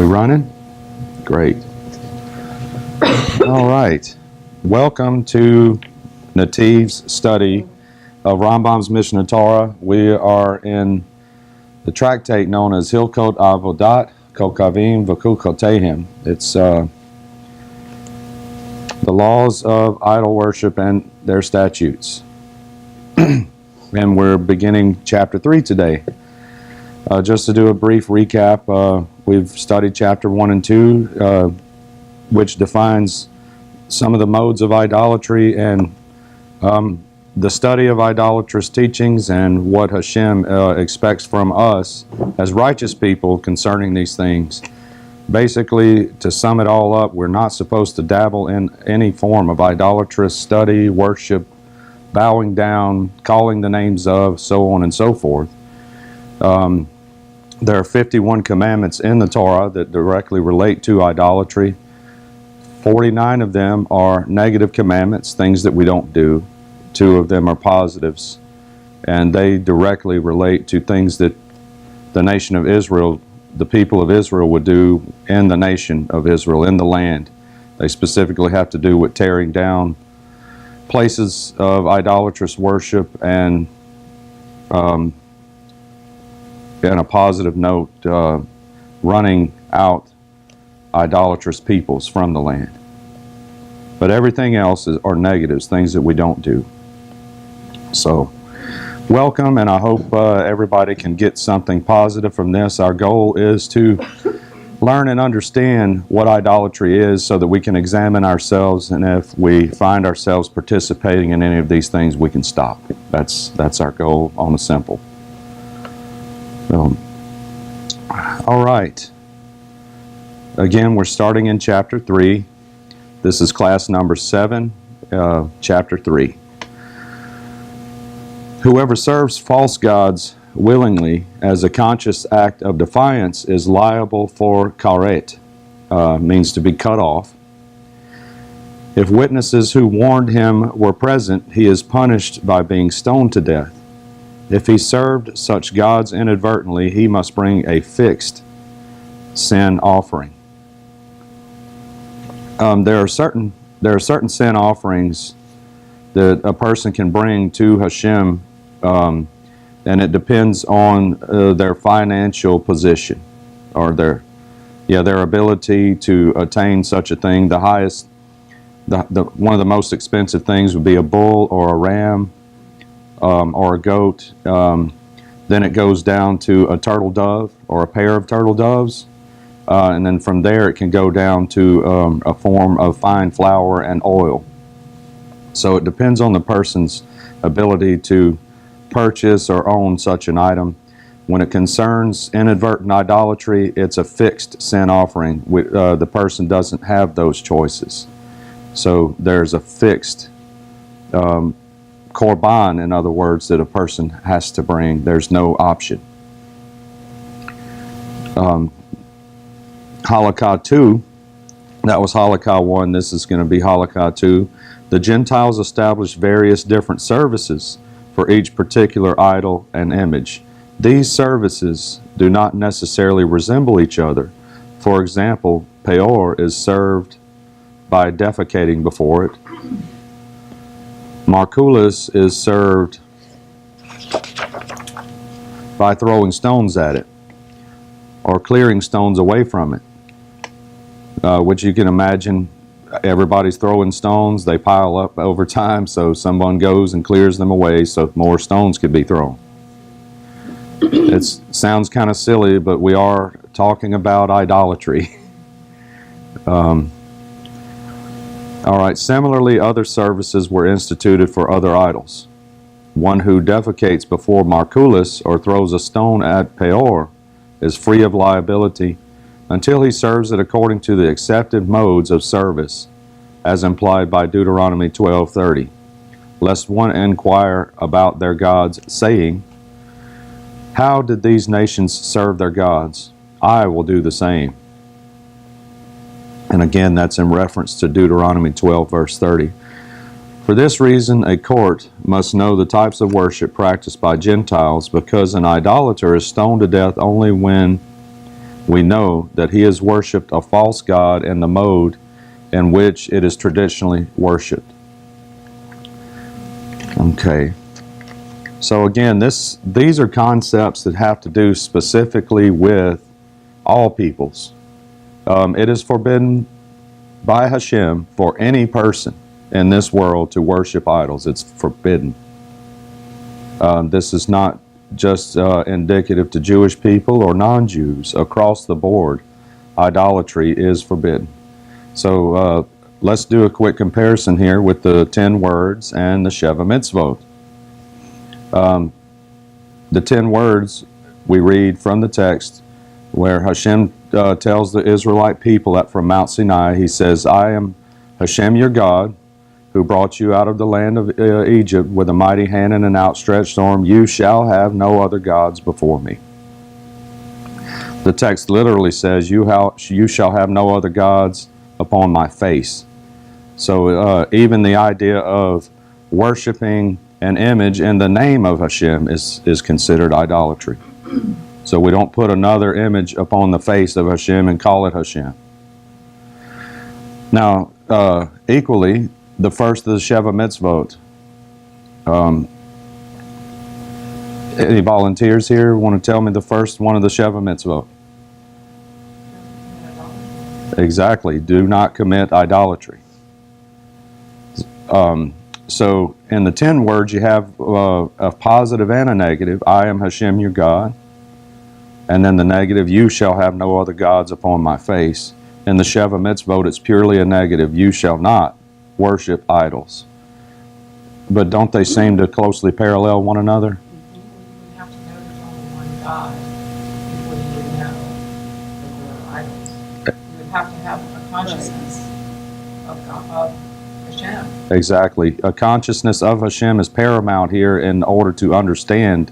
We running? Great. All right. Welcome to NETIV's study of Rambam's Mishneh Torah. We are in the tractate known as Hilkot Avodat Kokavim V'Kukotehim. It's the laws of idol worship and their statutes. And we're beginning chapter 3 today. Just to do a brief recap, we've studied chapter 1 and 2, which defines some of the modes of idolatry and the study of idolatrous teachings and what Hashem expects from us as righteous people concerning these things. Basically, to sum it all up, we're not supposed to dabble in any form of idolatrous study, worship, bowing down, calling the names of, so on and so forth. There are 51 commandments in the Torah that directly relate to idolatry. 49 of them are negative commandments, things that we don't do. 2 of them are positives, and they directly relate to things that the nation of Israel, the people of Israel, would do in the nation of Israel, in the land. They specifically have to do with tearing down places of idolatrous worship and on a positive note, running out idolatrous peoples from the land. But everything else are negatives, things that we don't do. So, welcome, and I hope everybody can get something positive from this. Our goal is to learn and understand what idolatry is so that we can examine ourselves, and if we find ourselves participating in any of these things, we can stop. That's our goal on a simple. All right. Again, we're starting in chapter 3. This is class number 7, chapter 3. Whoever serves false gods willingly as a conscious act of defiance is liable for karet, means to be cut off. If witnesses who warned him were present, he is punished by being stoned to death. If he served such gods inadvertently, he must bring a fixed sin offering. There are certain sin offerings that a person can bring to Hashem, and it depends on their financial position or their ability to attain such a thing. The highest, one of the most expensive things would be a bull or a ram. Or a goat. Then it goes down to a turtle dove or a pair of turtle doves, and then from there it can go down to a form of fine flour and oil. So it depends on the person's ability to purchase or own such an item. When it concerns inadvertent idolatry, it's a fixed sin offering. The person doesn't have those choices. So there's a fixed korban, in other words, that a person has to bring. There's no option. Halakha 2, that was Halakha 1, this is going to be Halakha 2. The Gentiles established various different services for each particular idol and image. These services do not necessarily resemble each other. For example, Peor is served by defecating before it. Marculus is served by throwing stones at it or clearing stones away from it, which you can imagine. Everybody's throwing stones, they pile up over time, so someone goes and clears them away so more stones could be thrown. It sounds kind of silly, but we are talking about idolatry. All right, similarly, other services were instituted for other idols. One who defecates before Marculus or throws a stone at Peor is free of liability until he serves it according to the accepted modes of service, as implied by Deuteronomy 12:30. Lest one inquire about their gods, saying, "How did these nations serve their gods? I will do the same." And again, that's in reference to Deuteronomy 12, verse 30. For this reason, a court must know the types of worship practiced by Gentiles, because an idolater is stoned to death only when We know that he has worshipped a false god in the mode in which it is traditionally worshipped. Okay. So again, these are concepts that have to do specifically with all peoples. It is forbidden by Hashem for any person in this world to worship idols. It's forbidden. This is not just indicative to Jewish people or non-Jews. Across the board, idolatry is forbidden. So let's do a quick comparison here with the 10 words and the Sheva Mitzvot. The 10 words we read from the text where Hashem tells the Israelite people that from Mount Sinai, he says, I am Hashem your God, who brought you out of the land of Egypt with a mighty hand and an outstretched arm. You shall have no other gods before me. The text literally says, you shall have no other gods upon my face. So even the idea of worshiping an image in the name of Hashem is considered idolatry. So we don't put another image upon the face of Hashem and call it Hashem. Now, equally, the first of the Sheva Mitzvot. Any volunteers here want to tell me the first one of the Sheva Mitzvot? Exactly. Do not commit idolatry. So in the 10 words, you have a positive and a negative. I am Hashem your God. And then the negative, you shall have no other gods upon my face. In the Sheva Mitzvot, it's purely a negative. You shall not worship idols. But don't they seem to closely parallel one another? You have to know there's only one God before you would know that there are idols. You would have to have a consciousness of God, of Hashem. Exactly. A consciousness of Hashem is paramount here in order to understand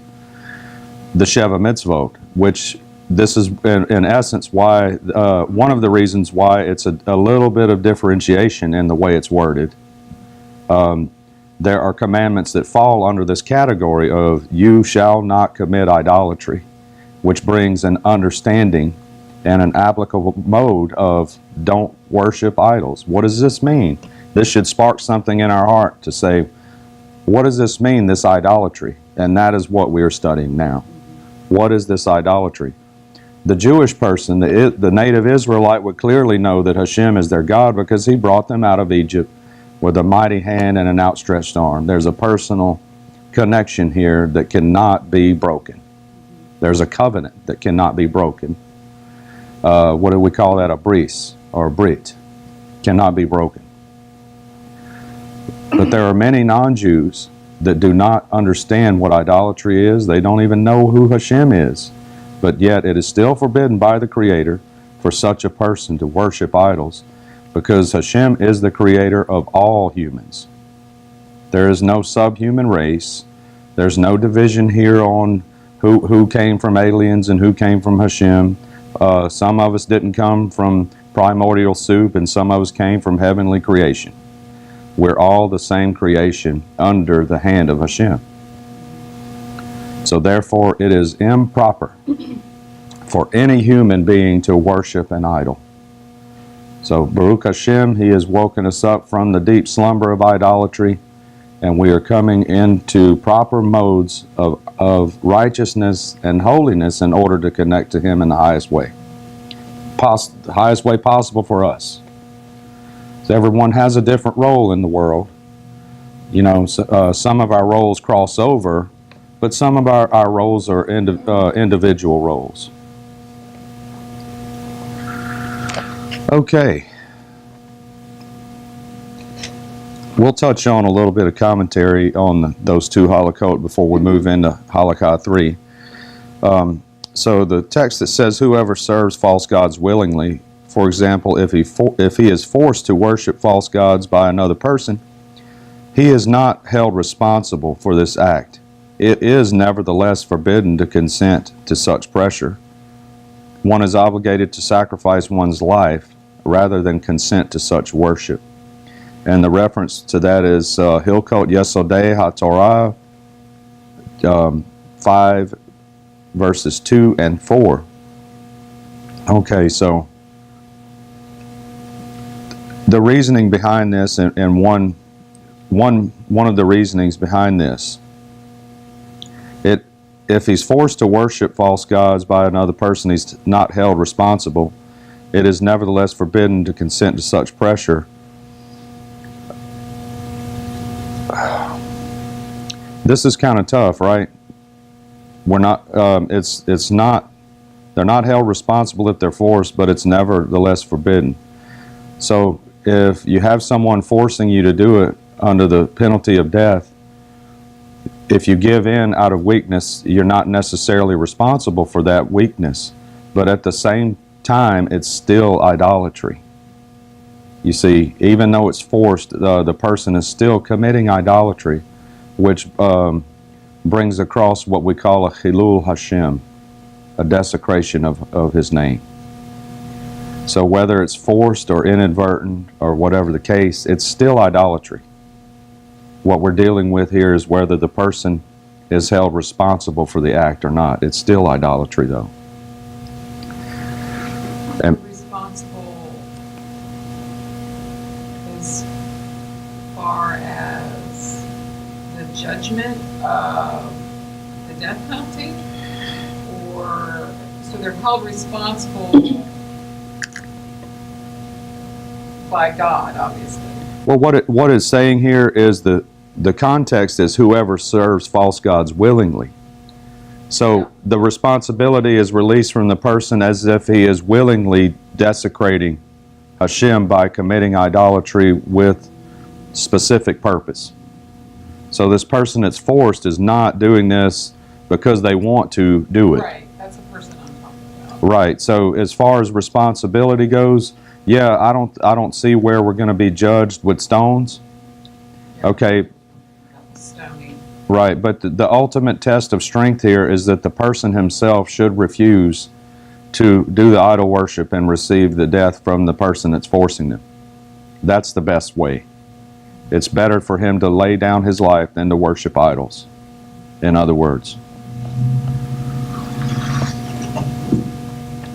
the Sheva Mitzvot, which this is in essence why, one of the reasons why it's a little bit of differentiation in the way it's worded. There are commandments that fall under this category of you shall not commit idolatry, which brings an understanding and an applicable mode of don't worship idols. What does this mean? This should spark something in our heart to say, what does this mean, this idolatry? And that is what we are studying now. What is this idolatry? The Jewish person, the native Israelite, would clearly know that Hashem is their God because he brought them out of Egypt with a mighty hand and an outstretched arm. There's a personal connection here that cannot be broken. There's a covenant that cannot be broken. What do we call that? A bris or a brit. Cannot be broken. But there are many non-Jews that do not understand what idolatry is. They don't even know who Hashem is. But yet it is still forbidden by the Creator for such a person to worship idols, because Hashem is the Creator of all humans. There is no subhuman race. There's no division here on who came from aliens and who came from Hashem. Some of us didn't come from primordial soup, and some of us came from heavenly creation. We're all the same creation under the hand of Hashem. So therefore it is improper for any human being to worship an idol. So Baruch Hashem, He has woken us up from the deep slumber of idolatry, and we are coming into proper modes of righteousness and holiness in order to connect to Him in the highest way. The highest way possible for us. So everyone has a different role in the world. You know, some of our roles cross over, but some of our roles are individual roles. Okay. We'll touch on a little bit of commentary on those two halachot before we move into halakha 3. So the text that says, whoever serves false gods willingly, for example, if he is forced to worship false gods by another person, he is not held responsible for this act. It is nevertheless forbidden to consent to such pressure. One is obligated to sacrifice one's life rather than consent to such worship. And the reference to that is Hilkot Yesodei HaTorah 5 verses 2 and 4. Okay, so the reasoning behind this, and one of the reasonings behind this, if he's forced to worship false gods by another person, he's not held responsible. It is nevertheless forbidden to consent to such pressure. This is kind of tough, right? We're not. It's not. They're not held responsible if they're forced, but it's nevertheless forbidden. So if you have someone forcing you to do it under the penalty of death, if you give in out of weakness, you're not necessarily responsible for that weakness. But at the same time, it's still idolatry. You see, even though it's forced, the person is still committing idolatry, which brings across what we call a Chilul Hashem, a desecration of His name. So whether it's forced or inadvertent or whatever the case, it's still idolatry. What we're dealing with here is whether the person is held responsible for the act or not. It's still idolatry, though. And Responsible as far as the judgment of the death penalty, or so they're held responsible by God, obviously. well, what it's saying here is the context is whoever serves false gods willingly. So Yeah. the responsibility is released from the person as if he is willingly desecrating Hashem by committing idolatry with specific purpose. So this person that's forced is not doing this because they want to do it. Right, that's the person I'm talking about. Right. So as far as responsibility goes, yeah, I don't see where we're going to be judged with stones. Yeah. Okay. Stoning. Right, but the ultimate test of strength here is that the person himself should refuse to do the idol worship and receive the death from the person that's forcing them. That's the best way. It's better for him to lay down his life than to worship idols, in other words.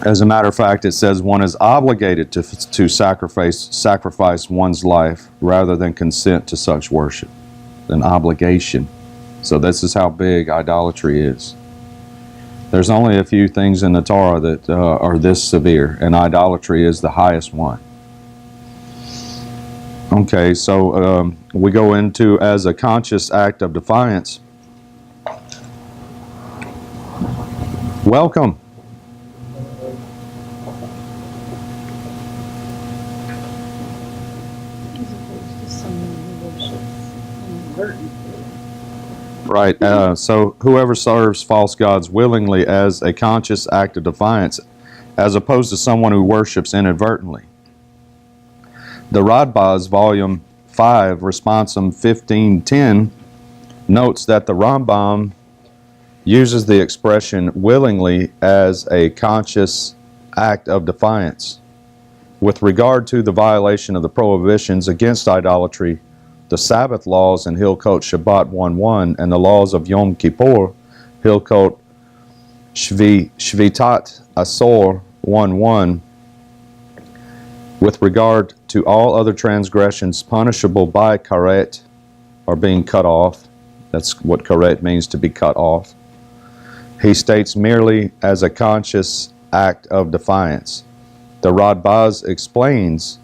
As a matter of fact, it says one is obligated to sacrifice one's life rather than consent to such worship. An obligation. So this is how big idolatry is. There's only a few things in the Torah that are this severe, and idolatry is the highest one. Okay, so we go into as a conscious act of defiance. Welcome. As opposed to someone who worships inadvertently. Right, so whoever serves false gods willingly as a conscious act of defiance, as opposed to someone who worships inadvertently. The Radbaz, Volume 5, Responsum 1510, notes that the Rambam uses the expression willingly as a conscious act of defiance. With regard to the violation of the prohibitions against idolatry, the Sabbath laws in Hilkot Shabbat 1:1 and the laws of Yom Kippur, Hilkot Shvitat Asor 1:1, with regard to all other transgressions punishable by karet, or being cut off. That's what karet means, to be cut off. He states merely as a conscious act of defiance. The Radbaz explains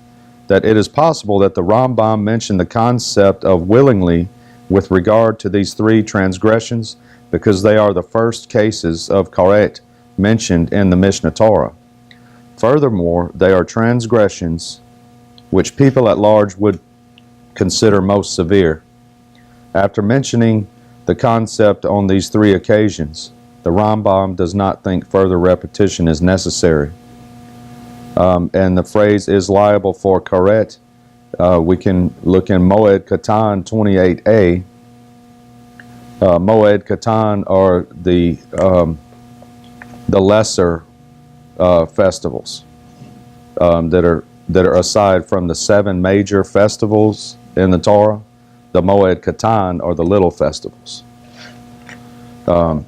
that it is possible that the Rambam mentioned the concept of willingly with regard to these three transgressions because they are the first cases of karet mentioned in the Mishneh Torah. Furthermore, they are transgressions which people at large would consider most severe. After mentioning the concept on these three occasions, the Rambam does not think further repetition is necessary. And the phrase is liable for karet. We can look in Moed Katan 28a. Moed Katan are the lesser festivals that are aside from the 7 major festivals in the Torah. The Moed Katan are the little festivals. So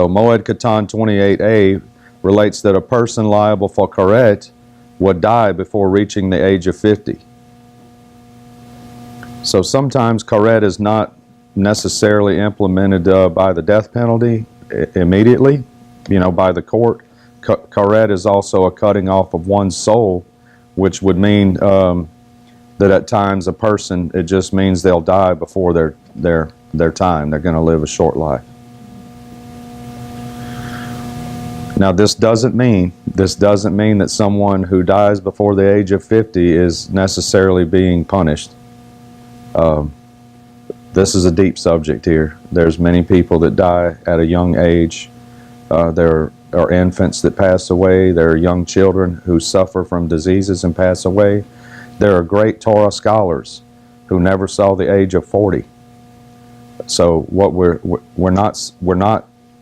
Moed Katan 28a relates that a person liable for karet would die before reaching the age of 50. So sometimes karet is not necessarily implemented by the death penalty immediately, by the court. Karet is also a cutting off of one's soul, which would mean that at times a person, it just means they'll die before their time. They're going to live a short life. Now, this doesn't mean that someone who dies before the age of 50 is necessarily being punished. This is a deep subject here. There's many people that die at a young age. There are infants that pass away. There are young children who suffer from diseases and pass away. There are great Torah scholars who never saw the age of 40. So what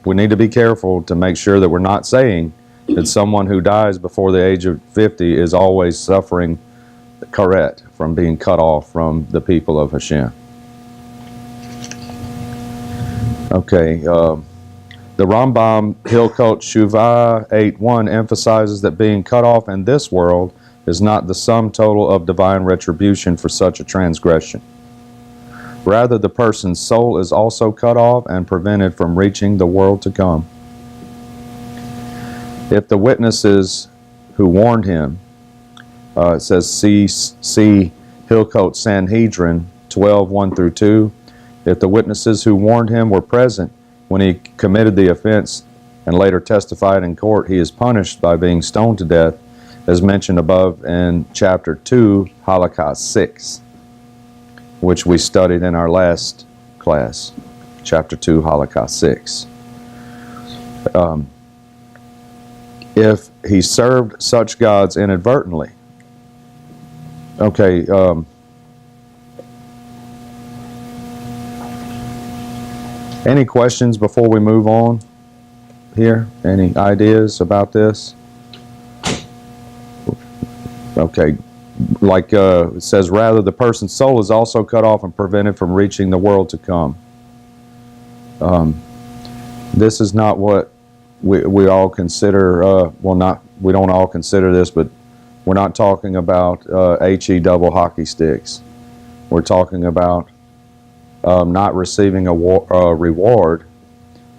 we need to be careful to make sure that we're not saying that someone who dies before the age of 50 is always suffering karet, from being cut off from the people of Hashem. Okay, the Rambam Hilkot Shuvah 8:1 emphasizes that being cut off in this world is not the sum total of divine retribution for such a transgression. Rather, the person's soul is also cut off and prevented from reaching the world to come. If the witnesses who warned him, it says see Hilkot Sanhedrin 12:1-2, if the witnesses who warned him were present when he committed the offense and later testified in court, he is punished by being stoned to death, as mentioned above in chapter 2, halakha 6, which we studied in our last class, chapter 2, halakha 6. If he served such gods inadvertently. Okay, any questions before we move on here? Any ideas about this? Okay, like it says, rather the person's soul is also cut off and prevented from reaching the world to come. This is not what we all consider, we don't all consider this, but we're not talking about HE double hockey sticks. We're talking about not receiving a reward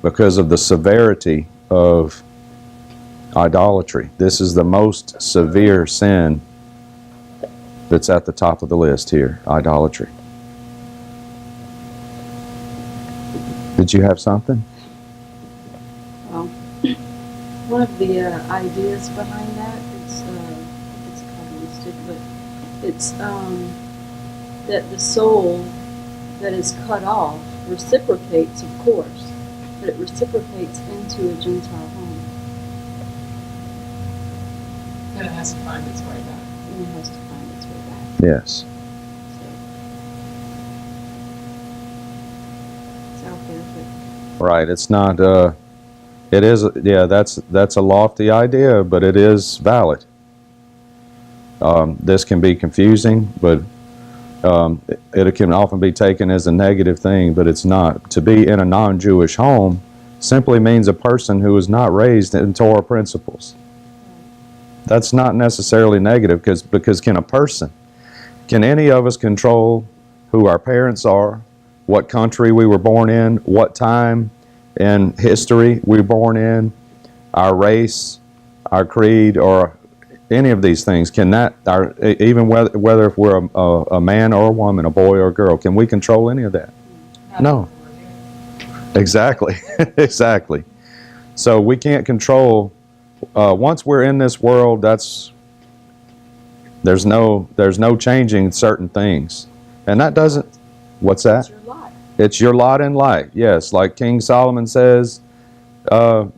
because of the severity of idolatry. This is the most severe sin that's at the top of the list here, idolatry. Did you have something? Well, one of the ideas behind that, it's kind of listed, but it's that the soul that is cut off reciprocates, of course, but it reciprocates into a Gentile home. Then it has to find its way back. And it has to find its way back. Yes. So, it's out there, but Right. It's not. It is. Yeah. That's a lofty idea, but it is valid. This can be confusing, but it can often be taken as a negative thing, but it's not. To be in a non-Jewish home simply means a person who is not raised in Torah principles. That's not necessarily negative, because can any of us control who our parents are, what country we were born in, what time in history we were born in, our race, our creed, or any of these things? Can that, even whether if we're a man or a woman, a boy or a girl, can we control any of that? No. Exactly. Exactly. So we can't control. Once we're in this world, there's no changing certain things, and that doesn't. What's that? it's your lot. It's your lot in life. Yes, like King Solomon says, the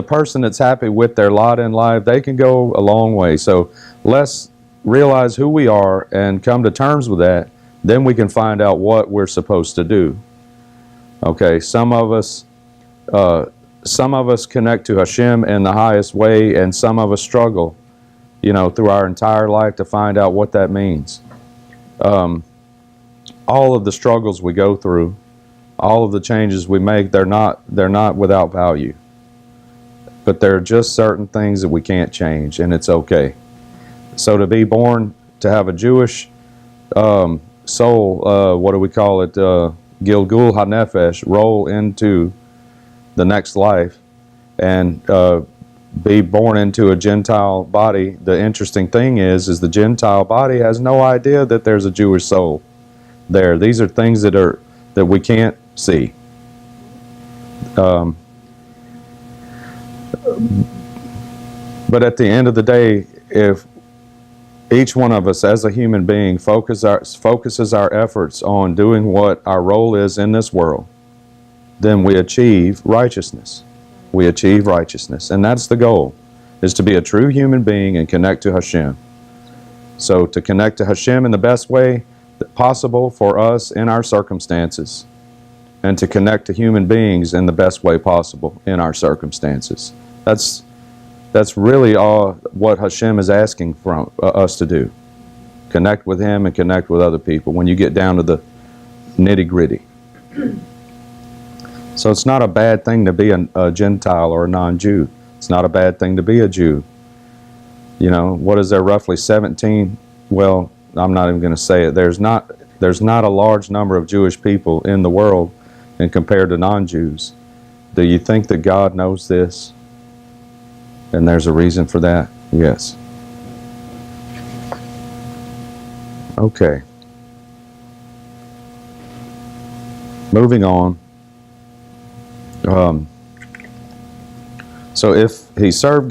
person that's happy with their lot in life, they can go a long way. So let's realize who we are and come to terms with that. Then we can find out what we're supposed to do. Okay, some of us connect to Hashem in the highest way, and some of us struggle, through our entire life to find out what that means. All of the struggles we go through, all of the changes we make, they're not without value. but there are just certain things that we can't change, and it's okay. So to be born, to have a Jewish soul, what do we call it? Gilgul HaNefesh, roll into the next life, and be born into a Gentile body. The interesting thing is the Gentile body has no idea that there's a Jewish soul there. These are things that we can't see. But at the end of the day, if each one of us as a human being focuses our efforts on doing what our role is in this world, then we achieve righteousness. We achieve righteousness. And that's the goal, is to be a true human being and connect to Hashem. So to connect to Hashem in the best way possible for us in our circumstances, and to connect to human beings in the best way possible in our circumstances. That's really all what Hashem is asking from us to do. Connect with Him and connect with other people when you get down to the nitty-gritty. So it's not a bad thing to be a Gentile or a non-Jew. It's not a bad thing to be a Jew. You know, what is there, roughly 17? Well, I'm not even going to say it. There's not a large number of Jewish people in the world, and compared to non-Jews. Do you think that God knows this? And there's a reason for that? Yes. Okay. Moving on. So if he served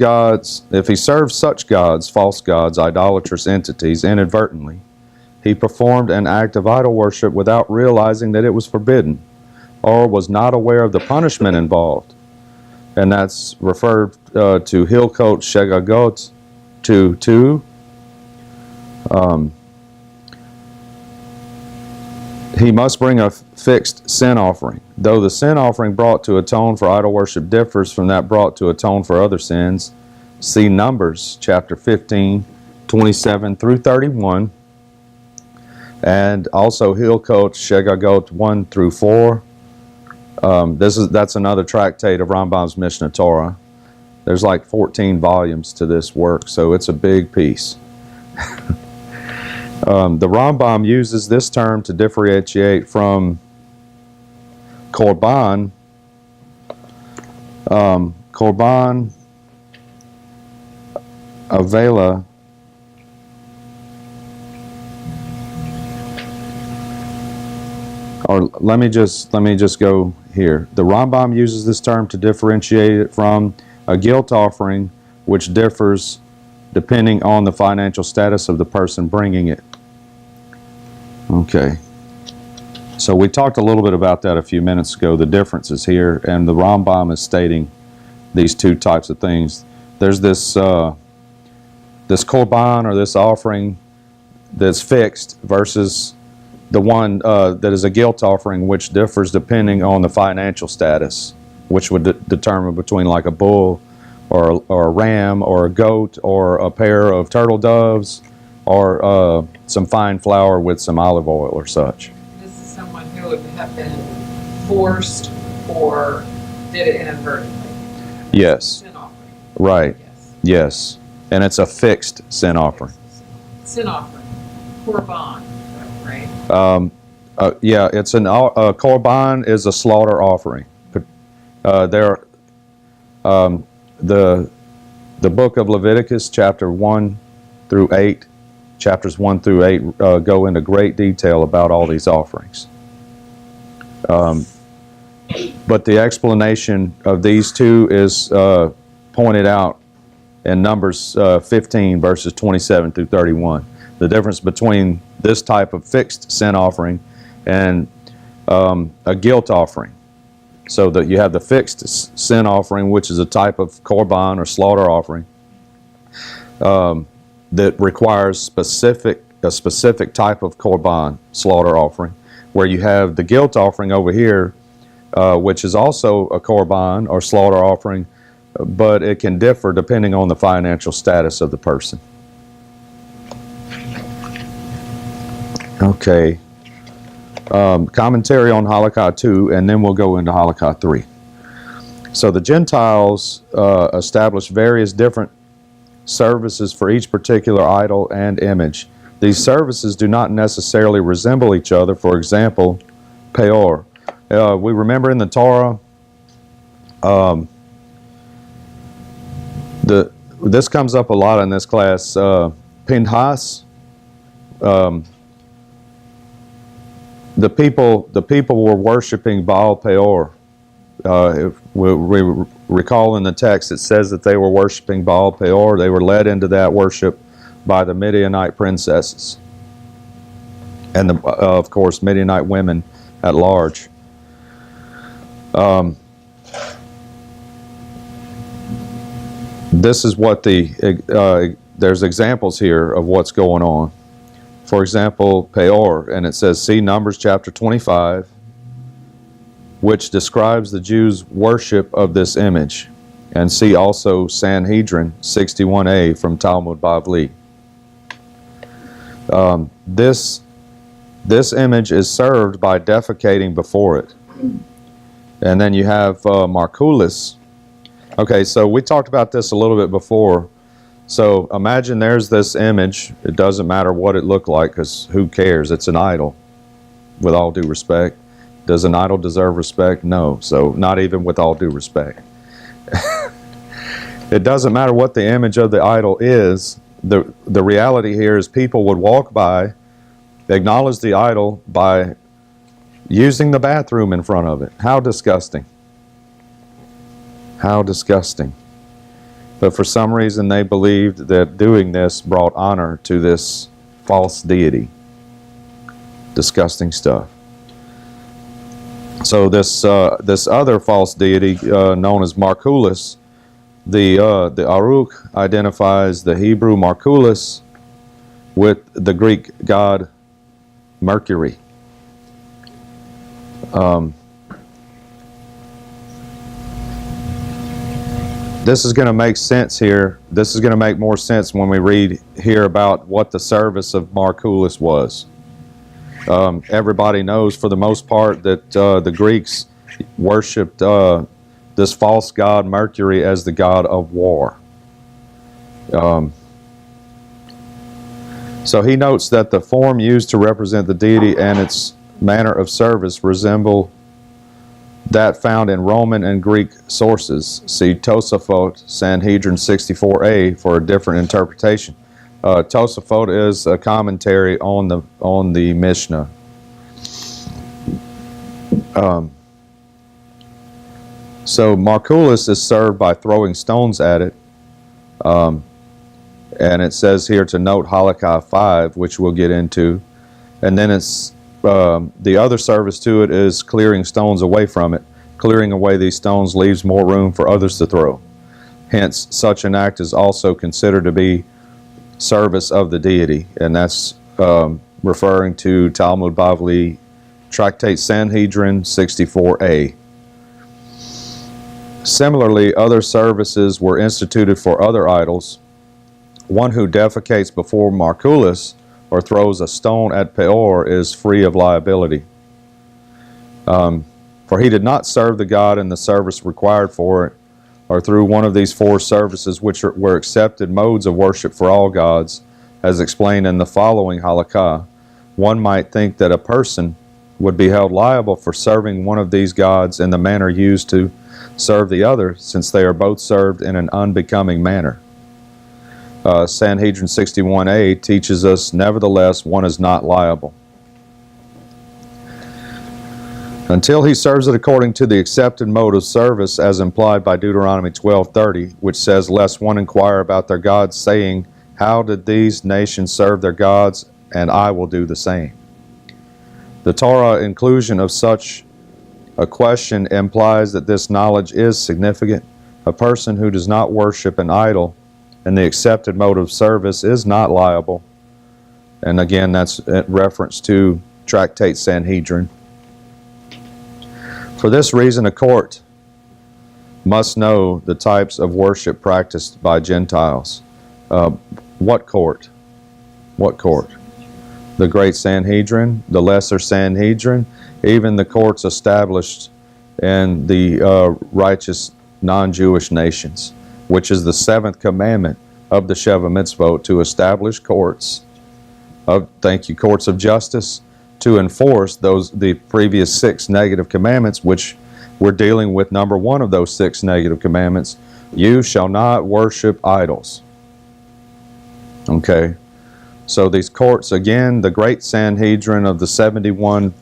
such gods, false gods, idolatrous entities, inadvertently, he performed an act of idol worship without realizing that it was forbidden, or was not aware of the punishment involved. And that's referred to Hilkot Shegagot 2:2. He must bring a fixed sin offering. Though the sin offering brought to atone for idol worship differs from that brought to atone for other sins, see Numbers chapter 15, 27 through 31, and also Hilkot Shegagot 1 through 4. That's another tractate of Rambam's Mishneh Torah. There's like 14 volumes to this work, so it's a big piece. The Rambam uses this term to differentiate from Korban. Korban Avela. Or let me just go here. The Rambam uses this term to differentiate it from a guilt offering, which differs depending on the financial status of the person bringing it. Okay. So we talked a little bit about that a few minutes ago, the differences here, and the Rambam is stating these two types of things. There's this korban, or this offering, that's fixed versus the one that is a guilt offering, which differs depending on the financial status, which would determine between like a bull or a ram or a goat or a pair of turtle doves or some fine flour with some olive oil or such. This is someone who would have been forced or did it inadvertently. Yes. Sin offering. Right. Yes. Yes. And it's a fixed sin offering. Sin offering. Korban, right? Yeah, it's a korban is a slaughter offering. The book of Leviticus, chapter 1 through 8, chapters 1 through 8 go into great detail about all these offerings. But the explanation of these two is pointed out in Numbers 15, verses 27 through 31. The difference between this type of fixed sin offering and a guilt offering. So that you have the fixed sin offering, which is a type of korban or slaughter offering that requires a specific type of korban slaughter offering, where you have the guilt offering over here, which is also a korban or slaughter offering, but it can differ depending on the financial status of the person. Okay. Commentary on Halakha 2, and then we'll go into Halakha 3. So the Gentiles established various different services for each particular idol and image. These services do not necessarily resemble each other. For example, Peor. We remember in the Torah, this comes up a lot in this class. Pinhas, the people were worshiping Baal Peor. If we recall in the text, it says that they were worshiping Baal Peor. They were led into that worship by the Midianite princesses, and of course Midianite women at large. This is what there's examples here of what's going on. For example, Peor, and it says, see Numbers chapter 25, which describes the Jews' worship of this image. And see also Sanhedrin 61a from Talmud Bavli. This image is served by defecating before it. And then you have Marculus. Okay, so we talked about this a little bit before. So imagine there's this image. It doesn't matter what it looked like, because who cares? It's an idol, with all due respect. Does an idol deserve respect? No. So not even with all due respect. It doesn't matter what the image of the idol is. The reality here is people would walk by, acknowledge the idol by using the bathroom in front of it. How disgusting. How disgusting. But for some reason they believed that doing this brought honor to this false deity. Disgusting stuff. So this other false deity known as Marculus, the Aruch identifies the Hebrew Marculus with the Greek god Mercury. This is going to make sense here. This is going to make more sense when we read here about what the service of Marculus was. Everybody knows for the most part that the Greeks worshipped this false god Mercury as the god of war. So he notes that the form used to represent the deity and its manner of service resemble that found in Roman and Greek sources. See Tosafot, Sanhedrin 64a for a different interpretation. Tosafot is a commentary on the Mishneh. So Marculus is served by throwing stones at it, and it says here to note Halakha 5, which we'll get into, and then it's the other service to it is clearing stones away from it. Clearing away these stones leaves more room for others to throw. Hence, such an act is also considered to be service of the deity, and that's referring to Talmud Bavli, Tractate Sanhedrin 64a. Similarly, other services were instituted for other idols. One who defecates before Marculus or throws a stone at Peor is free of liability. For he did not serve the god in the service required for it, or through one of these four services which were accepted modes of worship for all gods, as explained in the following halakha. One might think that a person would be held liable for serving one of these gods in the manner used to serve the other, since they are both served in an unbecoming manner. Sanhedrin 61a teaches us, nevertheless, one is not liable until he serves it according to the accepted mode of service, as implied by Deuteronomy 12:30, which says, lest one inquire about their gods, saying, how did these nations serve their gods, and I will do the same. The Torah inclusion of such a question implies that this knowledge is significant. A person who does not worship an idol in the accepted mode of service is not liable. And again, that's a reference to Tractate Sanhedrin. For this reason, a court must know the types of worship practiced by Gentiles. What court? What court? The Great Sanhedrin, the Lesser Sanhedrin, even the courts established in the righteous non-Jewish nations, which is the seventh commandment of the Sheva Mitzvot, to establish courts of justice, to enforce the previous 6 negative commandments, which we're dealing with number 1 of those 6 negative commandments. You shall not worship idols. Okay. So these courts, again, the great Sanhedrin of the 71,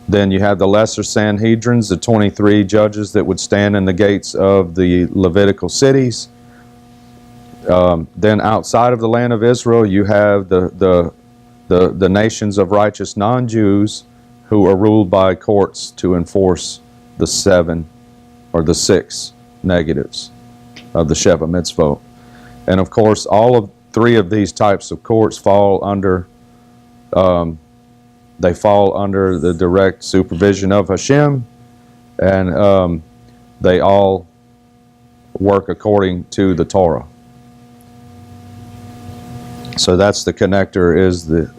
then you have the lesser Sanhedrins, the 23 judges that would stand in the gates of the Levitical cities. Then outside of the land of Israel, you have the nations of righteous non-Jews who are ruled by courts to enforce the 7 or the 6 negatives of the Sheva Mitzvot. And of course, all of 3 of these types of courts fall under the direct supervision of Hashem, and they all work according to the Torah. So that's the connector, is the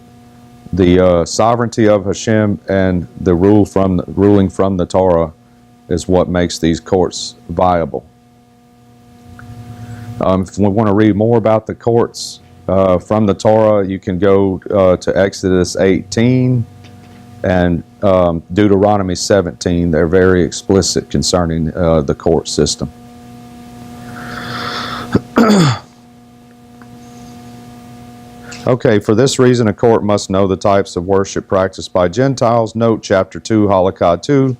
sovereignty of Hashem, and the ruling from the Torah is what makes these courts viable. If we want to read more about the courts from the Torah, you can go to Exodus 18 and Deuteronomy 17. They're very explicit concerning the court system. Okay, for this reason, a court must know the types of worship practiced by Gentiles. Note chapter 2, Halakha 2,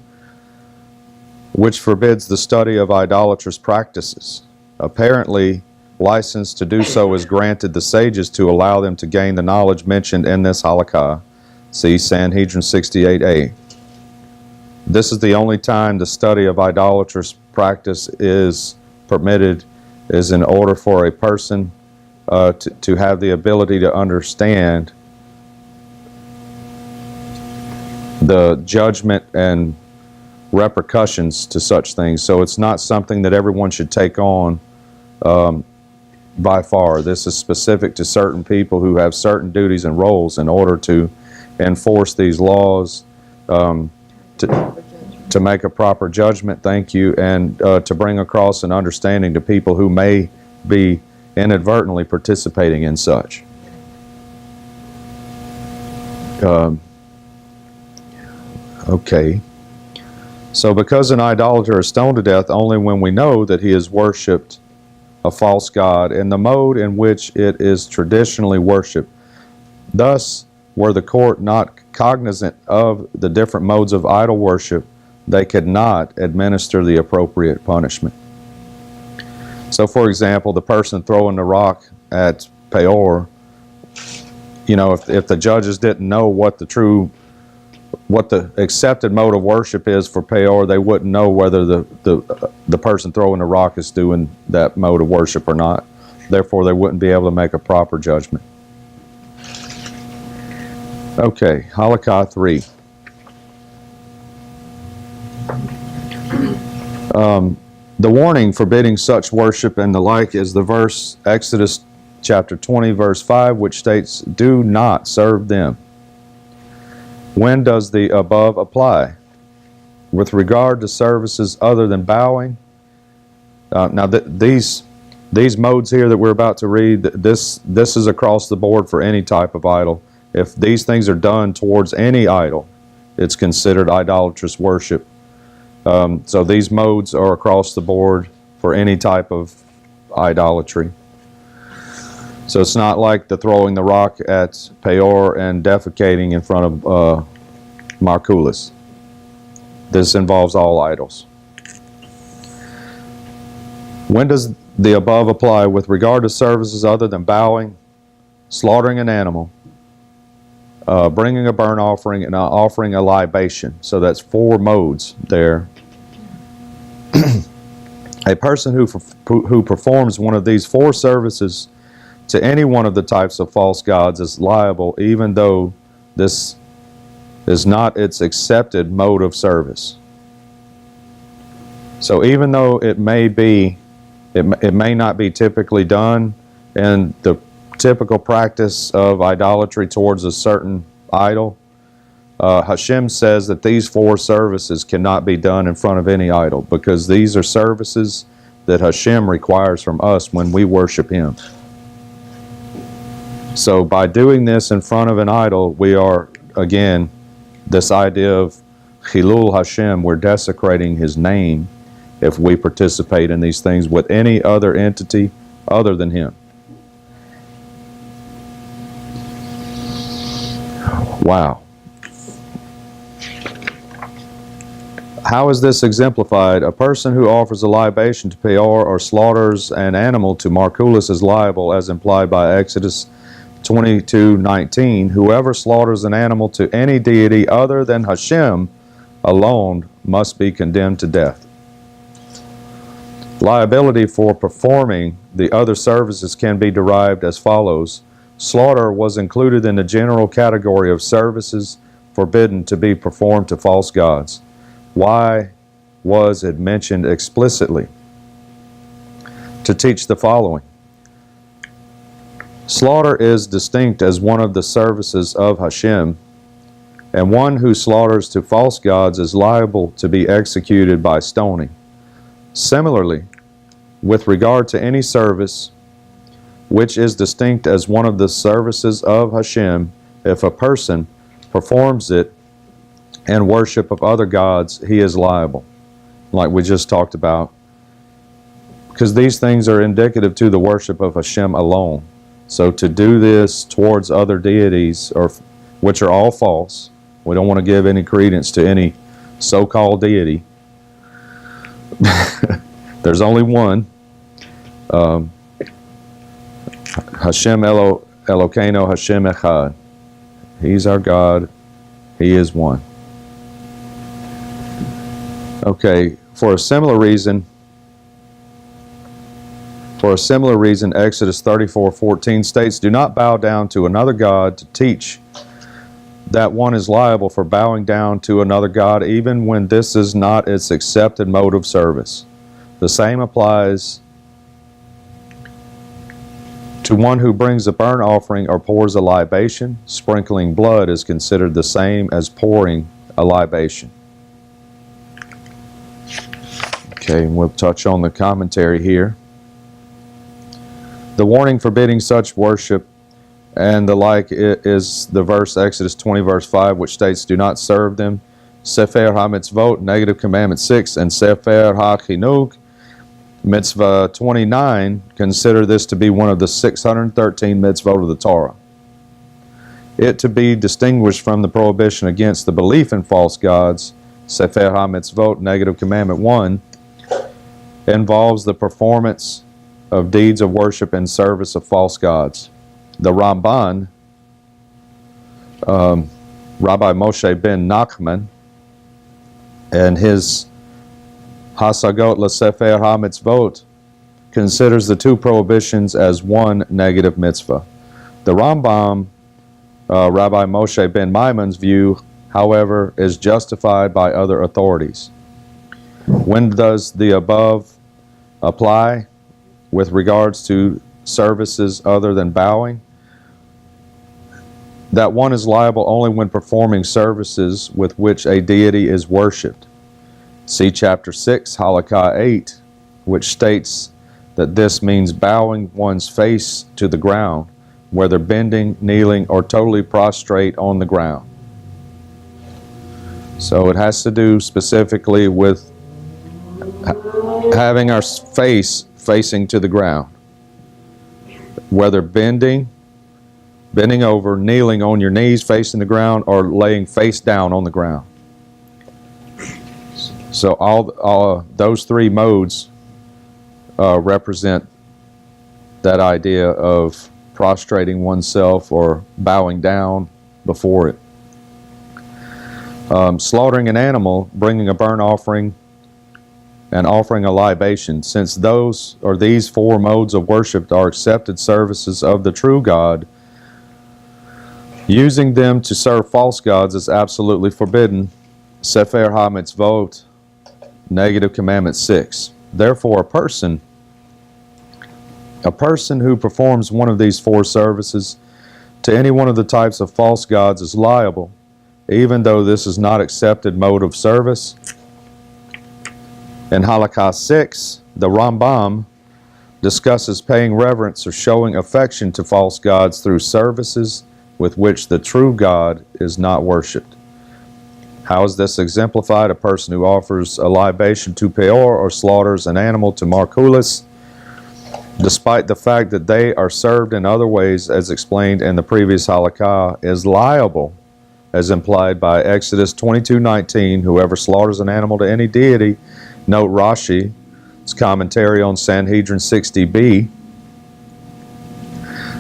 which forbids the study of idolatrous practices. Apparently, license to do so is granted the sages to allow them to gain the knowledge mentioned in this halakha. See Sanhedrin 68a. This is the only time the study of idolatrous practice is permitted, is in order for a person to have the ability to understand the judgment and repercussions to such things. So it's not something that everyone should take on by far. This is specific to certain people who have certain duties and roles in order to enforce these laws, to make a proper judgment, thank you, and to bring across an understanding to people who may be inadvertently participating in such. Okay. So because an idolater is stoned to death only when we know that he has worshipped a false god in the mode in which it is traditionally worshipped. Thus, were the court not cognizant of the different modes of idol worship, they could not administer the appropriate punishment. So, for example, the person throwing the rock at Peor, you know, if the judges didn't know what the accepted mode of worship is for Peor, they wouldn't know whether the person throwing the rock is doing that mode of worship or not. Therefore, they wouldn't be able to make a proper judgment. Okay, Halakha 3. The warning forbidding such worship and the like is the verse, Exodus chapter 20, verse 5, which states, "Do not serve them." When does the above apply? With regard to services other than bowing. Now, these modes here that we're about to read, this is across the board for any type of idol. If these things are done towards any idol, it's considered idolatrous worship. So these modes are across the board for any type of idolatry. So it's not like the throwing the rock at Peor and defecating in front of Marculus. This involves all idols. When does the above apply? With regard to services other than bowing, slaughtering an animal, bringing a burnt offering, and offering a libation. So that's 4 modes there. A person who performs one of these 4 services to any one of the types of false gods is liable, even though this is not its accepted mode of service. So even though it may not be typically done in the typical practice of idolatry towards a certain idol, Hashem says that these 4 services cannot be done in front of any idol, because these are services that Hashem requires from us when we worship Him. So by doing this in front of an idol, we are, again, this idea of Chilul Hashem, we're desecrating His name if we participate in these things with any other entity other than Him. Wow. How is this exemplified? A person who offers a libation to Peor or slaughters an animal to Marculus is liable, as implied by Exodus 22:19. Whoever slaughters an animal to any deity other than Hashem alone must be condemned to death. Liability for performing the other services can be derived as follows. Slaughter was included in the general category of services forbidden to be performed to false gods. Why was it mentioned explicitly? To teach the following. Slaughter is distinct as one of the services of Hashem, and one who slaughters to false gods is liable to be executed by stoning. Similarly, with regard to any service which is distinct as one of the services of Hashem, if a person performs it in worship of other gods, he is liable, like we just talked about, because these things are indicative to the worship of Hashem alone. So to do this towards other deities, which are all false, we don't want to give any credence to any so-called deity. There's only one. Hashem Elokeinu Hashem Echad. He's our God. He is one. Okay, for a similar reason, Exodus 34:14 states, "Do not bow down to another god," to teach that one is liable for bowing down to another god even when this is not its accepted mode of service. The same applies to one who brings a burnt offering or pours a libation. Sprinkling blood is considered the same as pouring a libation. Okay, and we'll touch on the commentary here. The warning forbidding such worship and the like is the verse Exodus 20 verse 5, which states, "Do not serve them." Sefer HaMitzvot, negative commandment 6, and Sefer HaChinuk, mitzvah 29, consider this to be one of the 613 mitzvot of the Torah. It to be distinguished from the prohibition against the belief in false gods, Sefer HaMitzvot, negative commandment 1, involves the performance of deeds of worship in service of false gods. The Rambam, Rabbi Moshe ben Nachman, and his Hasagot LaSefer HaMitzvot considers the two prohibitions as one negative mitzvah. The Rambam, Rabbi Moshe ben Maimon's view, however, is justified by other authorities. When does the above apply with regards to services other than bowing? That one is liable only when performing services with which a deity is worshipped. See chapter 6, Halakha 8, which states that this means bowing one's face to the ground, whether bending, kneeling, or totally prostrate on the ground. So it has to do specifically with having our face facing to the ground, whether bending over, kneeling on your knees facing the ground, or laying face down on the ground. So all those three modes represent that idea of prostrating oneself or bowing down before it. Slaughtering an animal, bringing a burnt offering, and offering a libation. Since these four modes of worship are accepted services of the true God, using them to serve false gods is absolutely forbidden. Sefer HaMitzvot, negative commandment 6. Therefore, a person who performs one of these four services to any one of the types of false gods is liable, even though this is not accepted mode of service. In Halakha 6, the Rambam discusses paying reverence or showing affection to false gods through services with which the true God is not worshipped. How is this exemplified? A person who offers a libation to Peor or slaughters an animal to Markulis, despite the fact that they are served in other ways as explained in the previous halakha, is liable, as implied by Exodus 22:19. Whoever slaughters an animal to any deity, note Rashi's commentary on Sanhedrin 60b,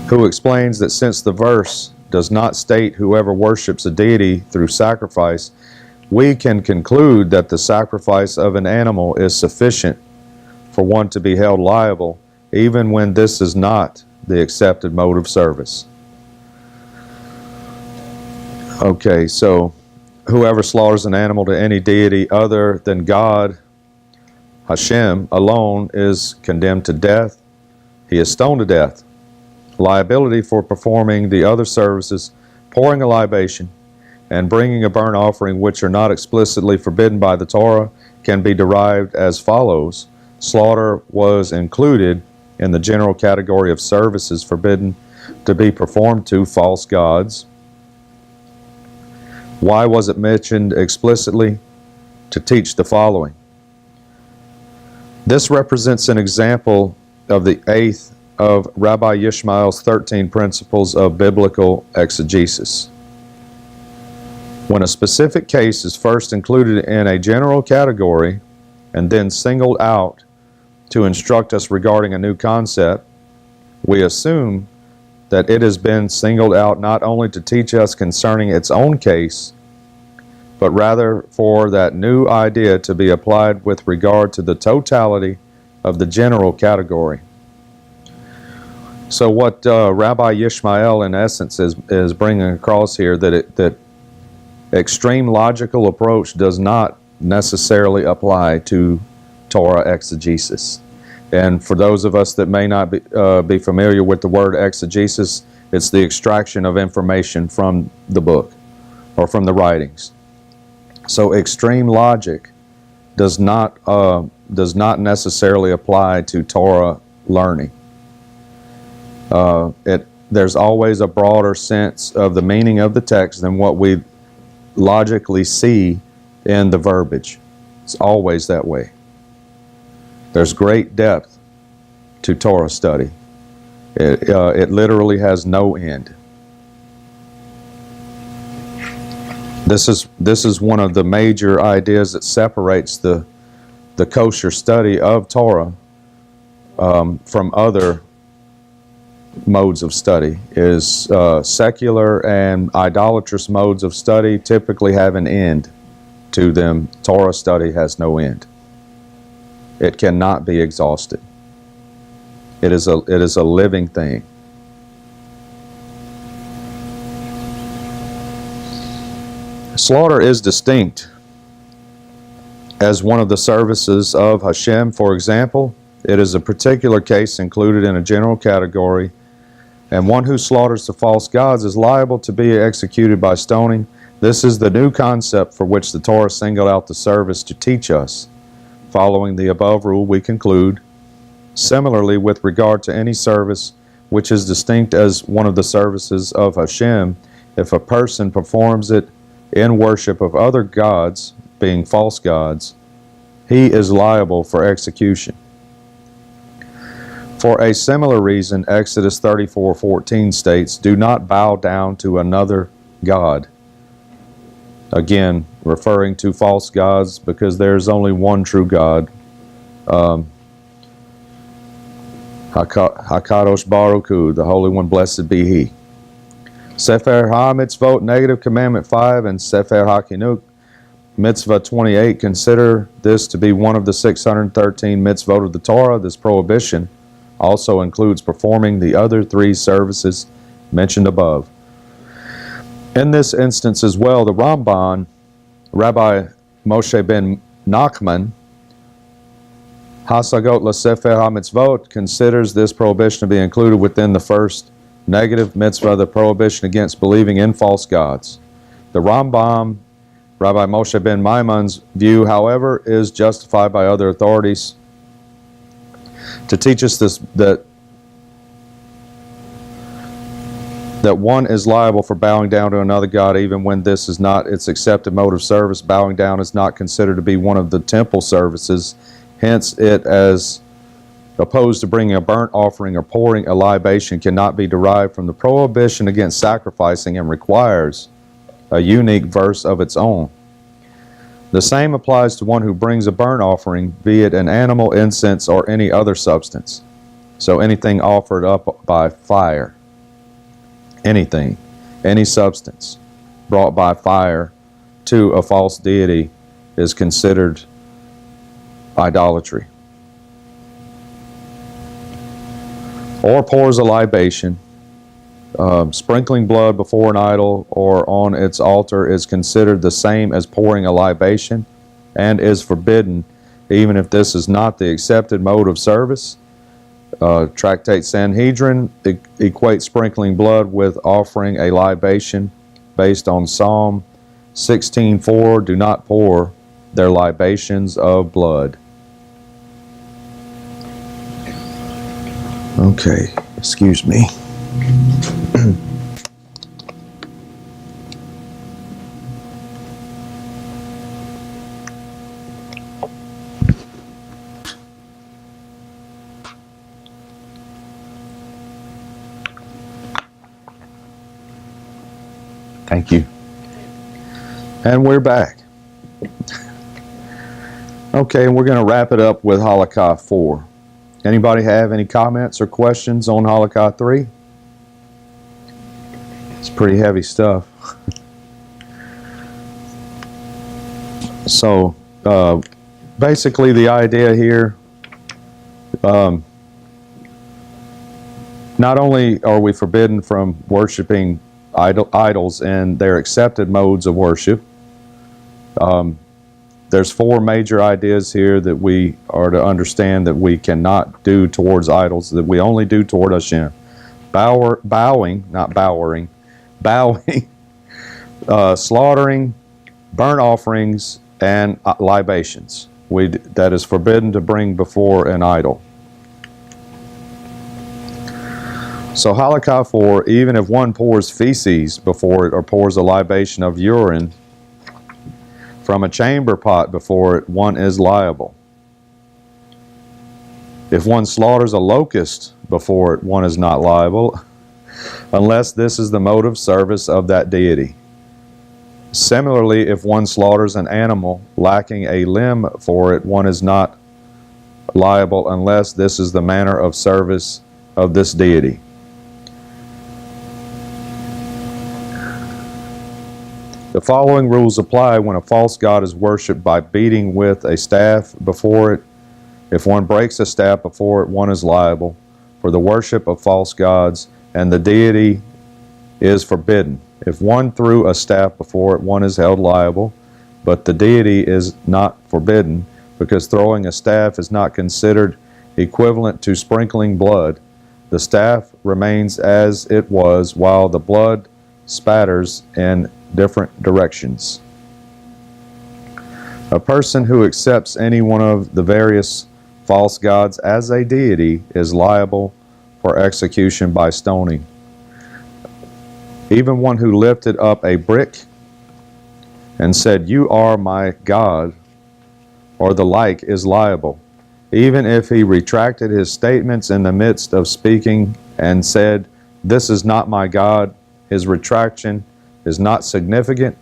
who explains that since the verse does not state whoever worships a deity through sacrifice, we can conclude that the sacrifice of an animal is sufficient for one to be held liable, even when this is not the accepted mode of service. Okay, so whoever slaughters an animal to any deity other than God, Hashem, alone is condemned to death. He is stoned to death. Liability for performing the other services, pouring a libation, and bringing a burnt offering, which are not explicitly forbidden by the Torah, can be derived as follows. Slaughter was included in the general category of services forbidden to be performed to false gods. Why was it mentioned explicitly? To teach the following. This represents an example of the eighth of Rabbi Yishmael's 13 principles of biblical exegesis. When a specific case is first included in a general category and then singled out to instruct us regarding a new concept, we assume that it has been singled out not only to teach us concerning its own case, but rather for that new idea to be applied with regard to the totality of the general category. So what Rabbi Yishmael in essence is bringing across here, that extreme logical approach does not necessarily apply to Torah exegesis. And for those of us that may not be familiar with the word exegesis, it's the extraction of information from the book or from the writings. So extreme logic does not necessarily apply to Torah learning. There's always a broader sense of the meaning of the text than what we logically see in the verbiage. It's always that way. There's great depth to Torah study. It literally has no end. This is one of the major ideas that separates the kosher study of Torah from other modes of study. Is secular and idolatrous modes of study typically have an end to them. Torah study has no end. It cannot be exhausted. It is a living thing. Slaughter is distinct as one of the services of Hashem. For example, it is a particular case included in a general category, and one who slaughters the false gods is liable to be executed by stoning. This is the new concept for which the Torah singled out the service to teach us. Following the above rule, we conclude, similarly with regard to any service which is distinct as one of the services of Hashem, if a person performs it in worship of other gods, being false gods, he is liable for execution. For a similar reason, Exodus 34:14 states, "Do not bow down to another god." Again, referring to false gods, because there's only one true God. HaKadosh Baruch Hu, the Holy One, blessed be He. Sefer HaMitzvot, negative commandment 5, and Sefer HaChinuk, mitzvah 28, consider this to be one of the 613 mitzvot of the Torah. This prohibition also includes performing the other three services mentioned above. In this instance as well, the Rambam, Rabbi Moshe ben Nachman, Hasagot LaSefer HaMitzvot, considers this prohibition to be included within the first negative mitzvah, the prohibition against believing in false gods. The Rambam, Rabbi Moshe ben Maimon's view, however, is justified by other authorities to teach us this, that one is liable for bowing down to another god even when this is not its accepted mode of service. Bowing down is not considered to be one of the temple services. Hence, it, as opposed to bringing a burnt offering or pouring a libation, cannot be derived from the prohibition against sacrificing and requires a unique verse of its own. The same applies to one who brings a burnt offering, be it an animal, incense, or any other substance. So anything offered up by fire, anything, any substance brought by fire to a false deity is considered idolatry. Or pours a libation, sprinkling blood before an idol or on its altar is considered the same as pouring a libation and is forbidden, even if this is not the accepted mode of service. Tractate Sanhedrin equates sprinkling blood with offering a libation based on Psalm 16:4, do not pour their libations of blood. Okay, excuse me. Thank you. And we're back. Okay, and we're going to wrap it up with Halakha 4. Anybody have any comments or questions on Halakha 3? It's pretty heavy stuff. So, basically the idea here, not only are we forbidden from worshiping idols and their accepted modes of worship, there's 4 major ideas here that we are to understand that we cannot do towards idols, that we only do toward Hashem. Bowing, not bowering, bowing, slaughtering, burnt offerings, and libations. That is forbidden to bring before an idol. So Halakha 4, even if one pours feces before it or pours a libation of urine from a chamber pot before it, one is liable. If one slaughters a locust before it, one is not liable, unless this is the mode of service of that deity. Similarly, if one slaughters an animal lacking a limb for it, one is not liable unless this is the manner of service of this deity. The following rules apply when a false god is worshipped by beating with a staff before it. If one breaks a staff before it, one is liable for the worship of false gods, and the deity is forbidden. If one threw a staff before it, one is held liable, but the deity is not forbidden, because throwing a staff is not considered equivalent to sprinkling blood. The staff remains as it was, while the blood spatters in different directions. A person who accepts any one of the various false gods as a deity is liable for execution by stoning. Even one who lifted up a brick and said, "You are my God," or the like, is liable, even if he retracted his statements in the midst of speaking and said, "This is not my God." His retraction is not significant,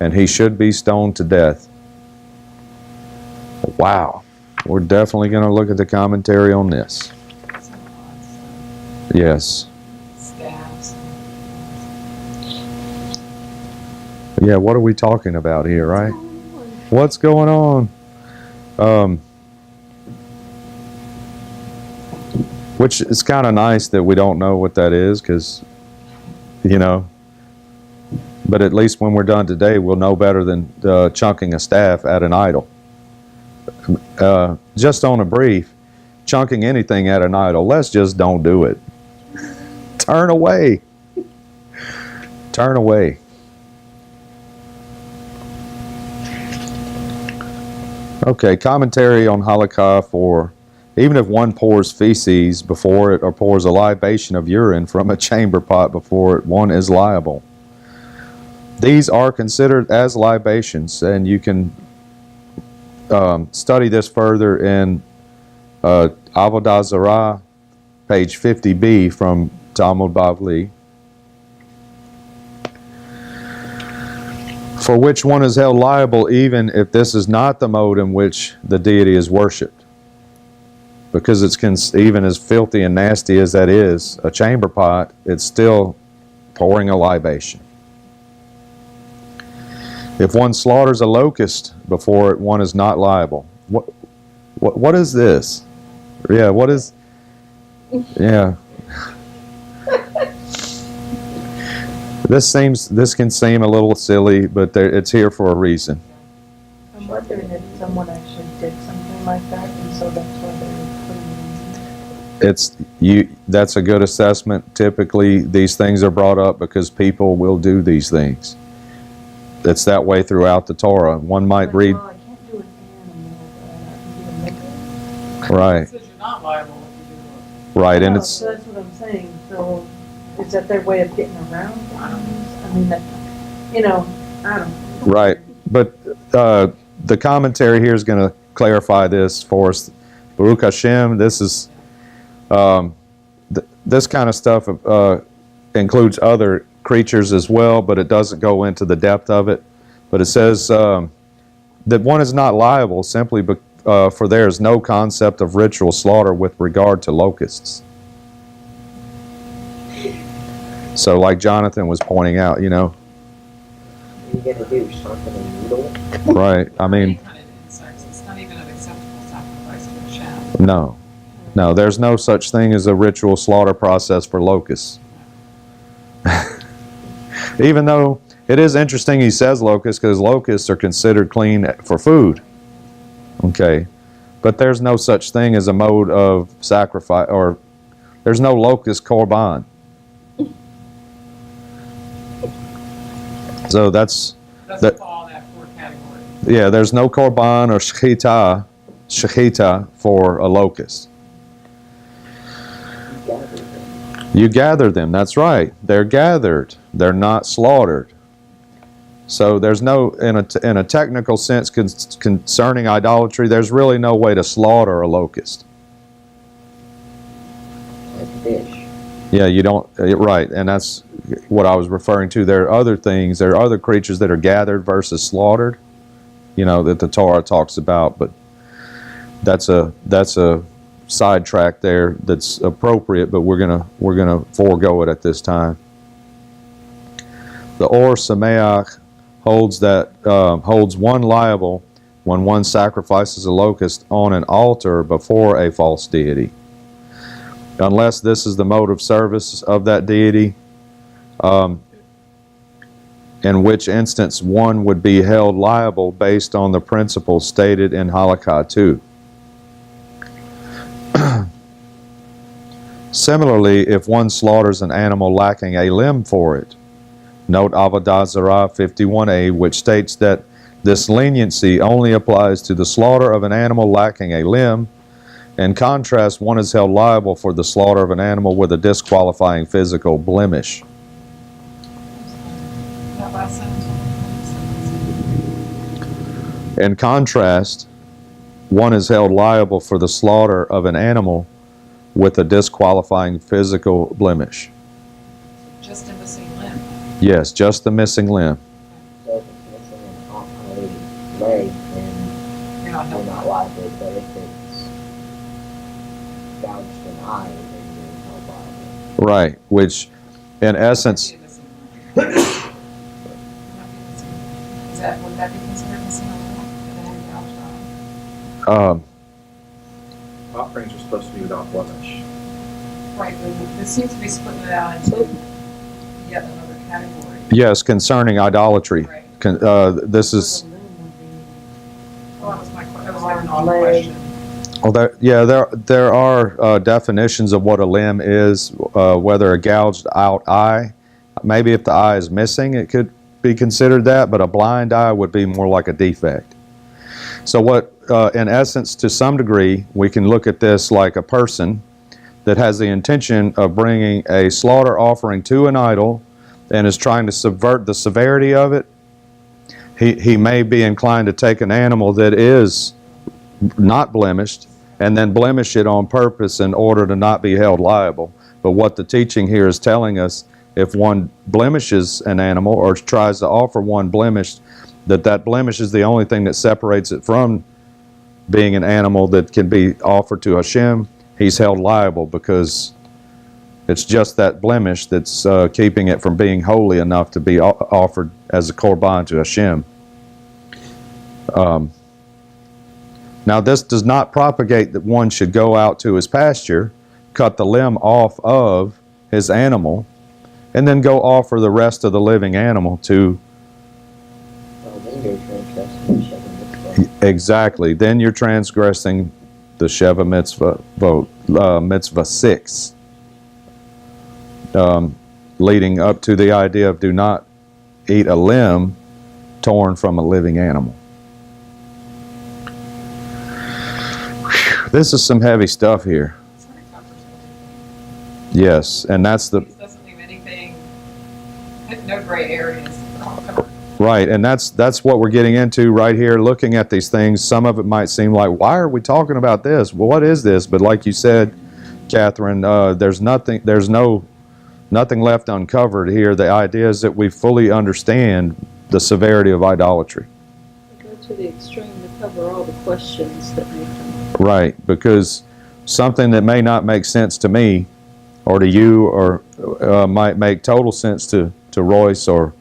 and he should be stoned to death. Wow. We're definitely going to look at the commentary on this. Yes. Staffs. Yeah, what are we talking about here, right? What's going on? Which is kind of nice that we don't know what that is, because, you know, but at least when we're done today, we'll know better than chunking a staff at an idol. Just on a brief, chunking anything at an idol, let's just don't do it. Turn away. Turn away. Okay, commentary on halakha for even if one pours feces before it or pours a libation of urine from a chamber pot before it, one is liable. These are considered as libations, and you can study this further in Avodah Zarah, page 50b from Talmud Bavli. For which one is held liable even if this is not the mode in which the deity is worshipped. Because it's even as filthy and nasty as that is, a chamber pot, it's still pouring a libation. If one slaughters a locust before it, one is not liable. What is this? Yeah, what is... Yeah. This can seem a little silly, but it's here for a reason. I'm wondering if someone actually did something like that, and so that's why they were putting it in. That's a good assessment. Typically, these things are brought up because people will do these things. It's that way throughout the Torah. One might read... Well, I can't do an animal, but I can do a liquor. Right. It says you're not liable if you do Right, and No, it's... so that's what I'm saying, so is that their way of getting around things? I mean, that, I don't know. Right, but the commentary here is going to clarify this for us. Baruch Hashem, this is this kind of stuff includes other creatures as well, but it doesn't go into the depth of it. But it says that one is not liable simply for there is no concept of ritual slaughter with regard to locusts. So like Jonathan was pointing out, What are you going to do, sharpen a needle? Right, I mean, any kind of insects. It's not even an acceptable sacrifice for Hashem. no, there's no such thing as a ritual slaughter process for locusts. Even though it is interesting he says locusts, because locusts are considered clean for food. Okay, but there's no such thing as a mode of sacrifice, or there's no locust korban. So Doesn't that. fall in that fourth category. Yeah, there's no korban or shechita for a locust. You gather them, that's right. They're gathered. They're not slaughtered. So there's no, in a technical sense concerning idolatry, there's really no way to slaughter a locust. Like fish. Yeah, you don't, right, and that's what I was referring to. There are other things, there are other creatures that are gathered versus slaughtered, that the Torah talks about, but that's a sidetrack there that's appropriate, but we're gonna forego it at this time. The Or Sameach holds one liable when one sacrifices a locust on an altar before a false deity, unless this is the mode of service of that deity, in which instance one would be held liable based on the principles stated in Halakha 2. Similarly, if one slaughters an animal lacking a limb for it, note Avodah Zarah 51a, which states that this leniency only applies to the slaughter of an animal lacking a limb. In contrast, one is held liable for the slaughter of an animal with a disqualifying physical blemish. That last sentence. In contrast, one is held liable for the slaughter of an animal with a disqualifying physical blemish. Just a missing limb. Yes, just the missing limb. So if it's missing a leg, then You're not you're held not liable. liable, but if it's gouged an eye, then you're held liable. Right, which in essence, Might be a missing limb. Might be missing. Would that be considered missing a limb? If they had a gouged eye? Offerings are supposed to be without blemish. Right, but this seems to be splitting it out into yet another category. yes, concerning idolatry. Right. This is, Well, that was that was like an odd question. well, there are definitions of what a limb is, whether a gouged out eye, maybe if the eye is missing, it could be considered that, but a blind eye would be more like a defect. So what in essence, to some degree, we can look at this like a person that has the intention of bringing a slaughter offering to an idol and is trying to subvert the severity of it. He may be inclined to take an animal that is not blemished and then blemish it on purpose in order to not be held liable. But what the teaching here is telling us, if one blemishes an animal or tries to offer one blemished, that blemish is the only thing that separates it from being an animal that can be offered to Hashem. He's held liable because it's just that blemish that's keeping it from being holy enough to be offered as a korban to Hashem. Now, this does not propagate that one should go out to his pasture, cut the limb off of his animal, and then go offer the rest of the living animal to... Well, then you're transgressing the Sheva mitzvah. Exactly. Then you're transgressing the Sheva mitzvah 6, leading up to the idea of do not eat a limb torn from a living animal. Whew, this is some heavy stuff here. It's very complicated. Yes, and that's the... It doesn't leave anything, no gray areas. They're all covered. Right, and that's what we're getting into right here, looking at these things. Some of it might seem like, why are we talking about this? Well, what is this? But like you said, Catherine, there's nothing left uncovered here. The idea is that we fully understand the severity of idolatry. Go to the extreme to cover all the questions that may come up. Right, because something that may not make sense to me or to you or might make total sense to Royce or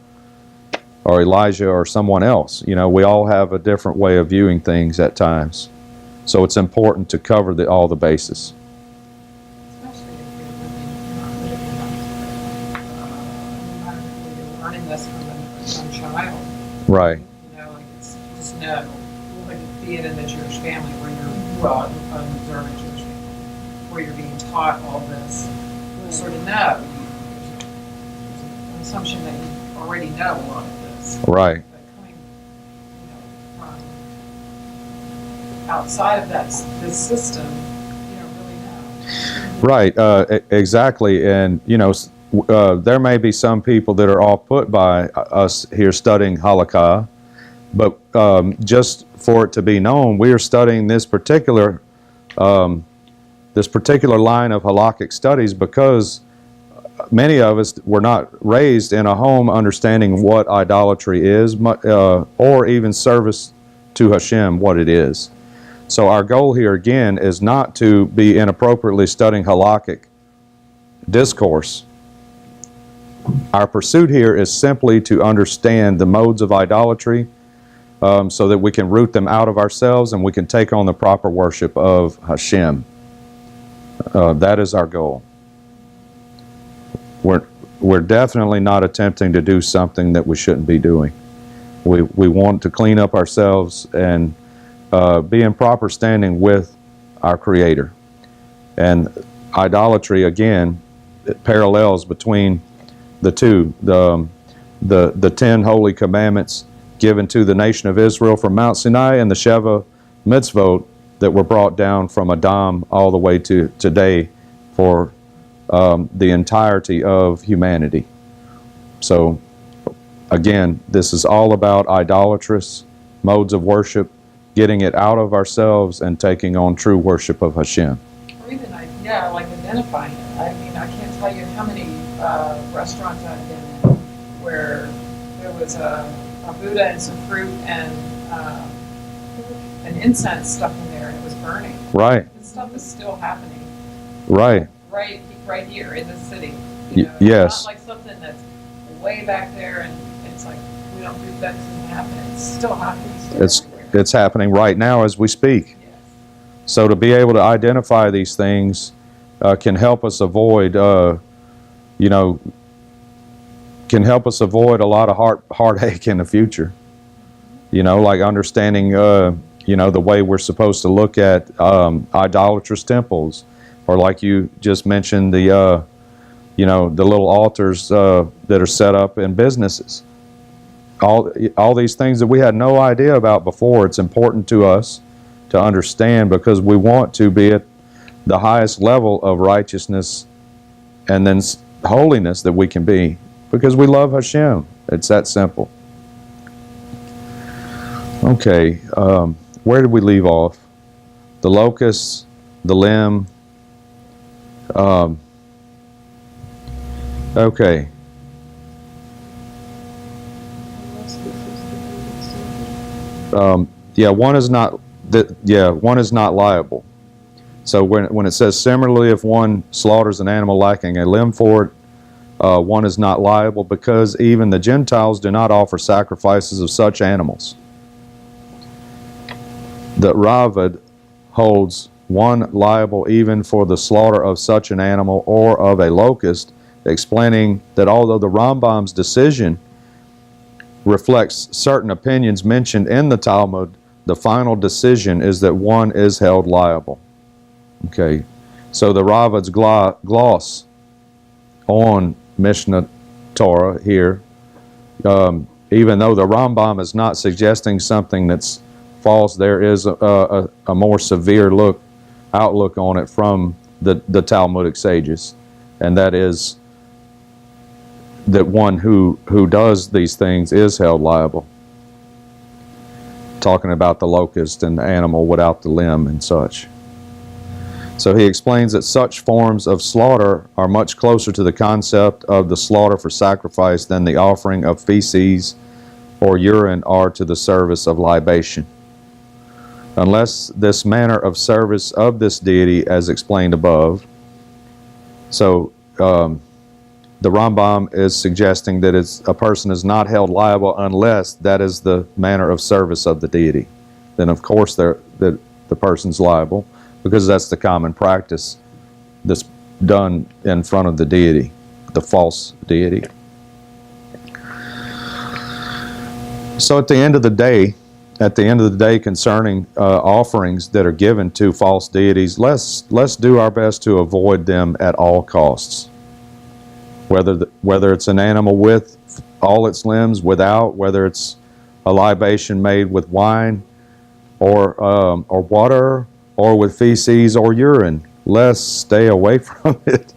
Elijah or someone else. You know, we all have a different way of viewing things at times. So it's important to cover all the bases. Especially if you're learning this from a child. Right. You know, like it's just know, like be it in the Jewish family where you're, well, an observant Jewish family, where you're being taught all this, you sort of know. There's an assumption that you already know a lot of this. Right. But coming, from outside of this system, you don't really know. Right, exactly. And, you know, there may be some people that are off-put by us here studying halakha, but just for it to be known, we are studying this particular line of halakhic studies because many of us were not raised in a home understanding what idolatry is, or even service to Hashem, what it is. So our goal here again is not to be inappropriately studying halakhic discourse. Our pursuit here is simply to understand the modes of idolatry so that we can root them out of ourselves and we can take on the proper worship of Hashem. That is our goal. We're definitely not attempting to do something that we shouldn't be doing. We want to clean up ourselves and be in proper standing with our Creator. And idolatry, again, it parallels between the two. The 10 holy commandments given to the nation of Israel from Mount Sinai and the Sheva mitzvot that were brought down from Adam all the way to today for the entirety of humanity. So, again, this is all about idolatrous modes of worship, getting it out of ourselves and taking on true worship of Hashem. Or even, like identifying it. I mean, I can't tell you how many restaurants I've been in where there was a Buddha and some fruit and an incense stuck in there and it was burning. Right. This stuff is still happening. Right. Right here in the city. Yes. It's not like something that's way back there and it's like we don't do that doesn't happen. It's still happening. It's happening right now as we speak. Yes. So to be able to identify these things can help us avoid, can help us avoid a lot of heartache in the future. You know, like understanding, the way we're supposed to look at idolatrous temples, or like you just mentioned, the little altars that are set up in businesses. All these things that we had no idea about before. It's important to us to understand, because we want to be at the highest level of righteousness and then holiness that we can be, because we love Hashem. It's that simple. Okay, where did we leave off? The locust, the limb. Okay. Yeah, one is not liable. So when it says similarly, if one slaughters an animal lacking a limb for it, one is not liable, because even the Gentiles do not offer sacrifices of such animals. The Ravad holds one liable even for the slaughter of such an animal or of a locust, explaining that although the Rambam's decision reflects certain opinions mentioned in the Talmud, the final decision is that one is held liable. Okay, so the Ravad's gloss on Mishneh Torah here, even though the Rambam is not suggesting something that's false, there is a more severe outlook on it from the Talmudic sages, and that is that one who does these things is held liable. Talking about the locust and the animal without the limb and such. So he explains that such forms of slaughter are much closer to the concept of the slaughter for sacrifice than the offering of feces or urine are to the service of libation. Unless this manner of service of this deity as explained above. So the Rambam is suggesting that a person is not held liable unless that is the manner of service of the deity. Then of course the person's liable, because that's the common practice that's done in front of the deity, the false deity. So at the end of the day, concerning offerings that are given to false deities, let's do our best to avoid them at all costs. Whether it's an animal with all its limbs, without, whether it's a libation made with wine or water, or with feces or urine, let's stay away from it.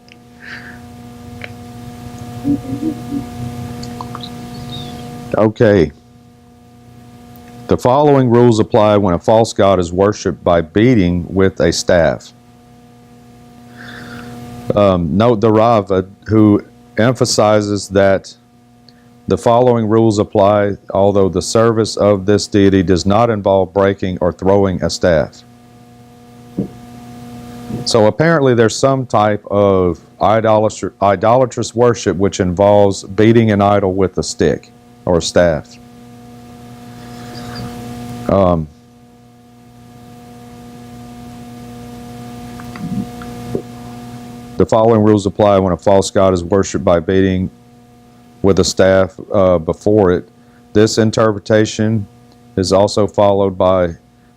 Okay. The following rules apply when a false god is worshipped by beating with a staff. Note the Ravad, who emphasizes that the following rules apply although the service of this deity does not involve breaking or throwing a staff. So apparently there's some type of idolatrous worship which involves beating an idol with a stick or a staff. The following rules apply when a false god is worshipped by beating with a staff before it. This interpretation is also followed by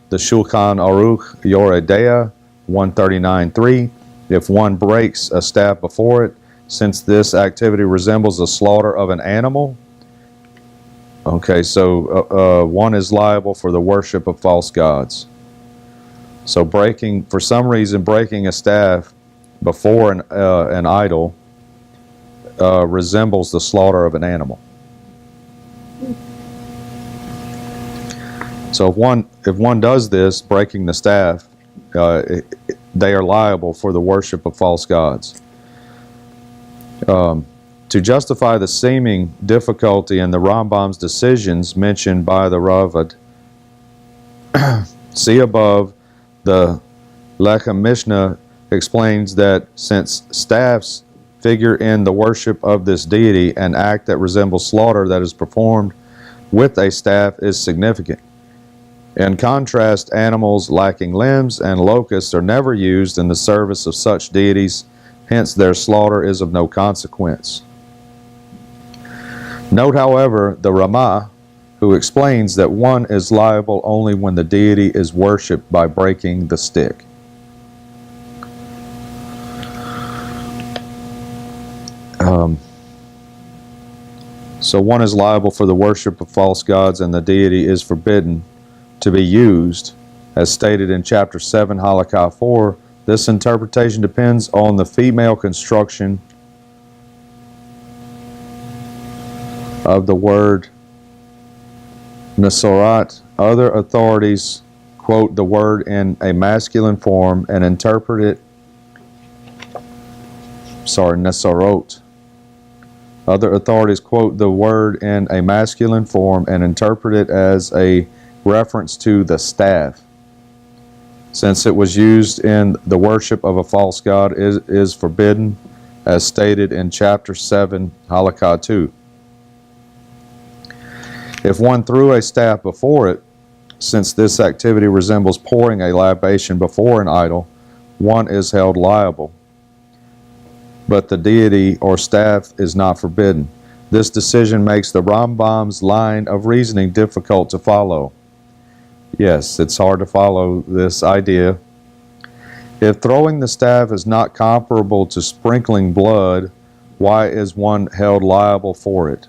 the Shulchan Aruch Yoreh Deah 139.3. If one breaks a staff before it, since this activity resembles the slaughter of an animal, okay, so one is liable for the worship of false gods. So for some reason, breaking a staff before an idol resembles the slaughter of an animal. So if one does this, breaking the staff, they are liable for the worship of false gods. To justify the seeming difficulty in the Rambam's decisions mentioned by the Ravad, see above, the Lechem Mishneh explains that since staffs figure in the worship of this deity, an act that resembles slaughter that is performed with a staff is significant. In contrast, animals lacking limbs and locusts are never used in the service of such deities, hence their slaughter is of no consequence. Note, however, the Ramah, who explains that one is liable only when the deity is worshipped by breaking the stick. So one is liable for the worship of false gods, and the deity is forbidden to be used as stated in chapter 7, halakha 4. This interpretation depends on the female construction of the word Nesorat. Other authorities quote the word in a masculine form and interpret it, Nesorot. Other authorities quote the word in a masculine form and interpret it as a reference to the staff, since it was used in the worship of a false god is forbidden, as stated in chapter 7, halakha 2. If one threw a staff before it, since this activity resembles pouring a libation before an idol, one is held liable. But the deity or staff is not forbidden. This decision makes the Rambam's line of reasoning difficult to follow. Yes, it's hard to follow this idea. If throwing the staff is not comparable to sprinkling blood, why is one held liable for it?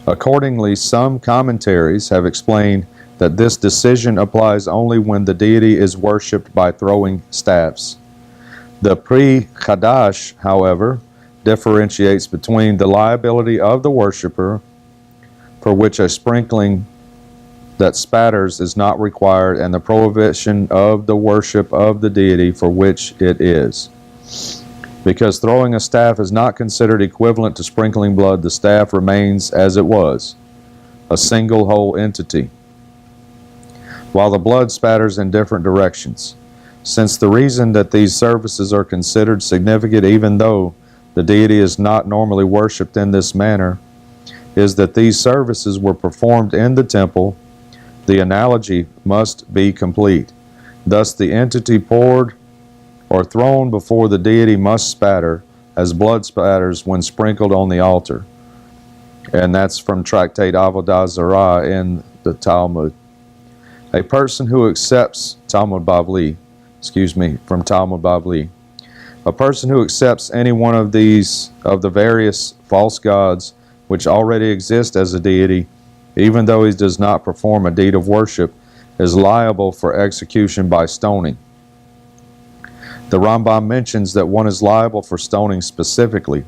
Accordingly, some commentaries have explained that this decision applies only when the deity is worshipped by throwing staffs. The Pri Chadash, however, differentiates between the liability of the worshipper, for which a sprinkling that spatters is not required, and the prohibition of the worship of the deity for which it is. Because throwing a staff is not considered equivalent to sprinkling blood, the staff remains as it was, a single whole entity, while the blood spatters in different directions. Since the reason that these services are considered significant even though the deity is not normally worshipped in this manner, is that these services were performed in the temple, the analogy must be complete. Thus the entity poured or thrown before the deity must spatter as blood spatters when sprinkled on the altar. And that's from Tractate Avodah Zarah in the Talmud. A person who accepts from Talmud Bavli. A person who accepts any one of these, of the various false gods which already exist as a deity, even though he does not perform a deed of worship, is liable for execution by stoning. The Rambam mentions that one is liable for stoning specifically.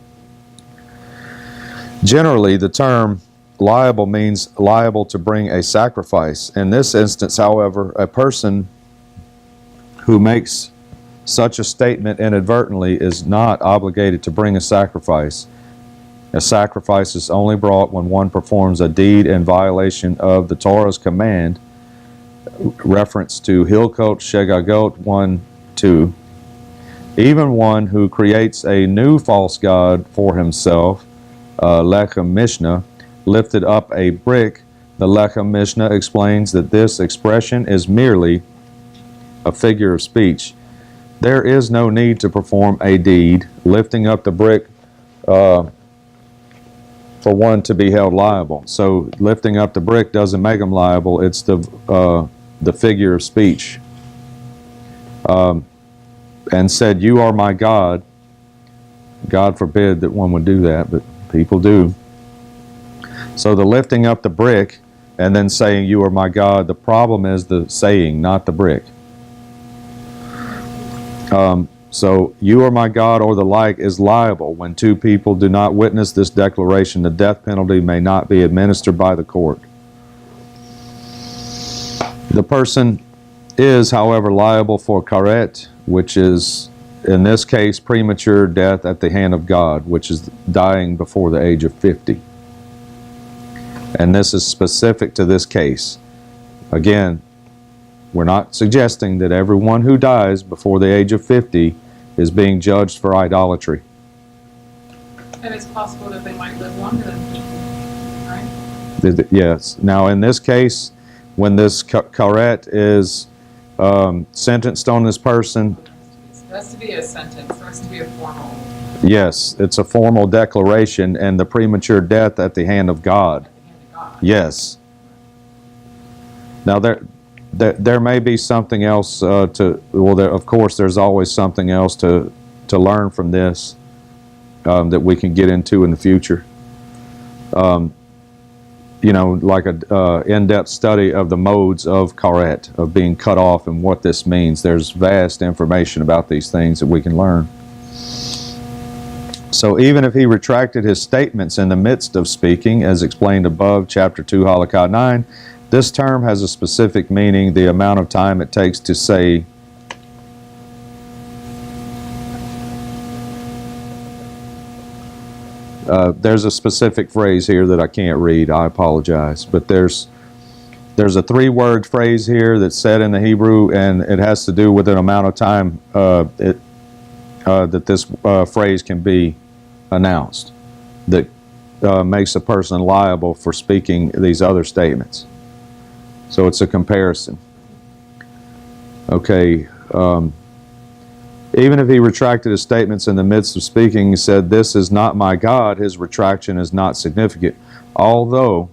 Generally, the term liable means liable to bring a sacrifice. In this instance, however, a person who makes such a statement inadvertently is not obligated to bring a sacrifice. A sacrifice is only brought when one performs a deed in violation of the Torah's command, reference to Hilkot Shegagot 1:2. Even one who creates a new false god for himself, Lechem Mishneh, lifted up a brick. The Lechem Mishneh explains that this expression is merely a figure of speech. There is no need to perform a deed, lifting up the brick, for one to be held liable. So lifting up the brick doesn't make him liable. It's the figure of speech. And said, "You are my God." God forbid that one would do that, but people do. So the lifting up the brick and then saying, "You are my God," the problem is the saying, not the brick. So, "You are my God," or the like, is liable. When two people do not witness this declaration, the death penalty may not be administered by the court. The person is, however, liable for karet, which is, in this case, premature death at the hand of God, which is dying before the age of 50. And this is specific to this case. Again, we're not suggesting that everyone who dies before the age of 50 is being judged for idolatry. And it's possible that they might live longer than 50, right? Yes. Now, in this case, when this karet is sentenced on this person, It has to be a sentence. It has to be a formal. yes, it's a formal declaration, and the premature death at the hand of God. At the hand of God. Yes. Now, there may be something else of course, there's always something else to learn from this that we can get into in the future. you know, like a in-depth study of the modes of karet, of being cut off, and what this means. There's vast information about these things that we can learn. So even if he retracted his statements in the midst of speaking, as explained above, chapter 2, halakha 9, this term has a specific meaning, the amount of time it takes to say there's a specific phrase here that I can't read, I apologize, but there's a 3-word phrase here that's said in the Hebrew, and it has to do with an amount of time that this phrase can be announced, that makes a person liable for speaking these other statements. So it's a comparison. Okay, even if he retracted his statements in the midst of speaking, he said, "This is not my God," his retraction is not significant. Although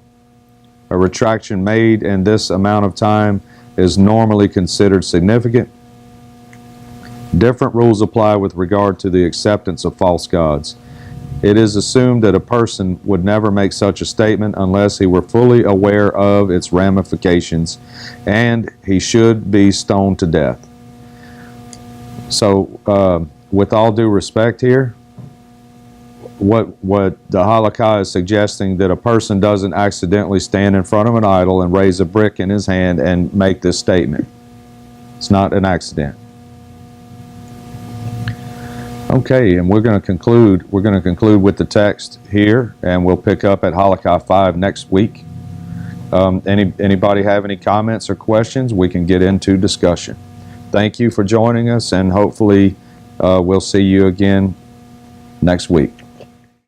a retraction made in this amount of time is normally considered significant, different rules apply with regard to the acceptance of false gods. It is assumed that a person would never make such a statement unless he were fully aware of its ramifications, and he should be stoned to death. So, with all due respect here, what the halakha is suggesting, that a person doesn't accidentally stand in front of an idol and raise a brick in his hand and make this statement. It's not an accident. Okay, and we're going to conclude with the text here, and we'll pick up at halakha 5 next week. Anybody have any comments or questions? We can get into discussion. Thank you for joining us, and hopefully we'll see you again next week.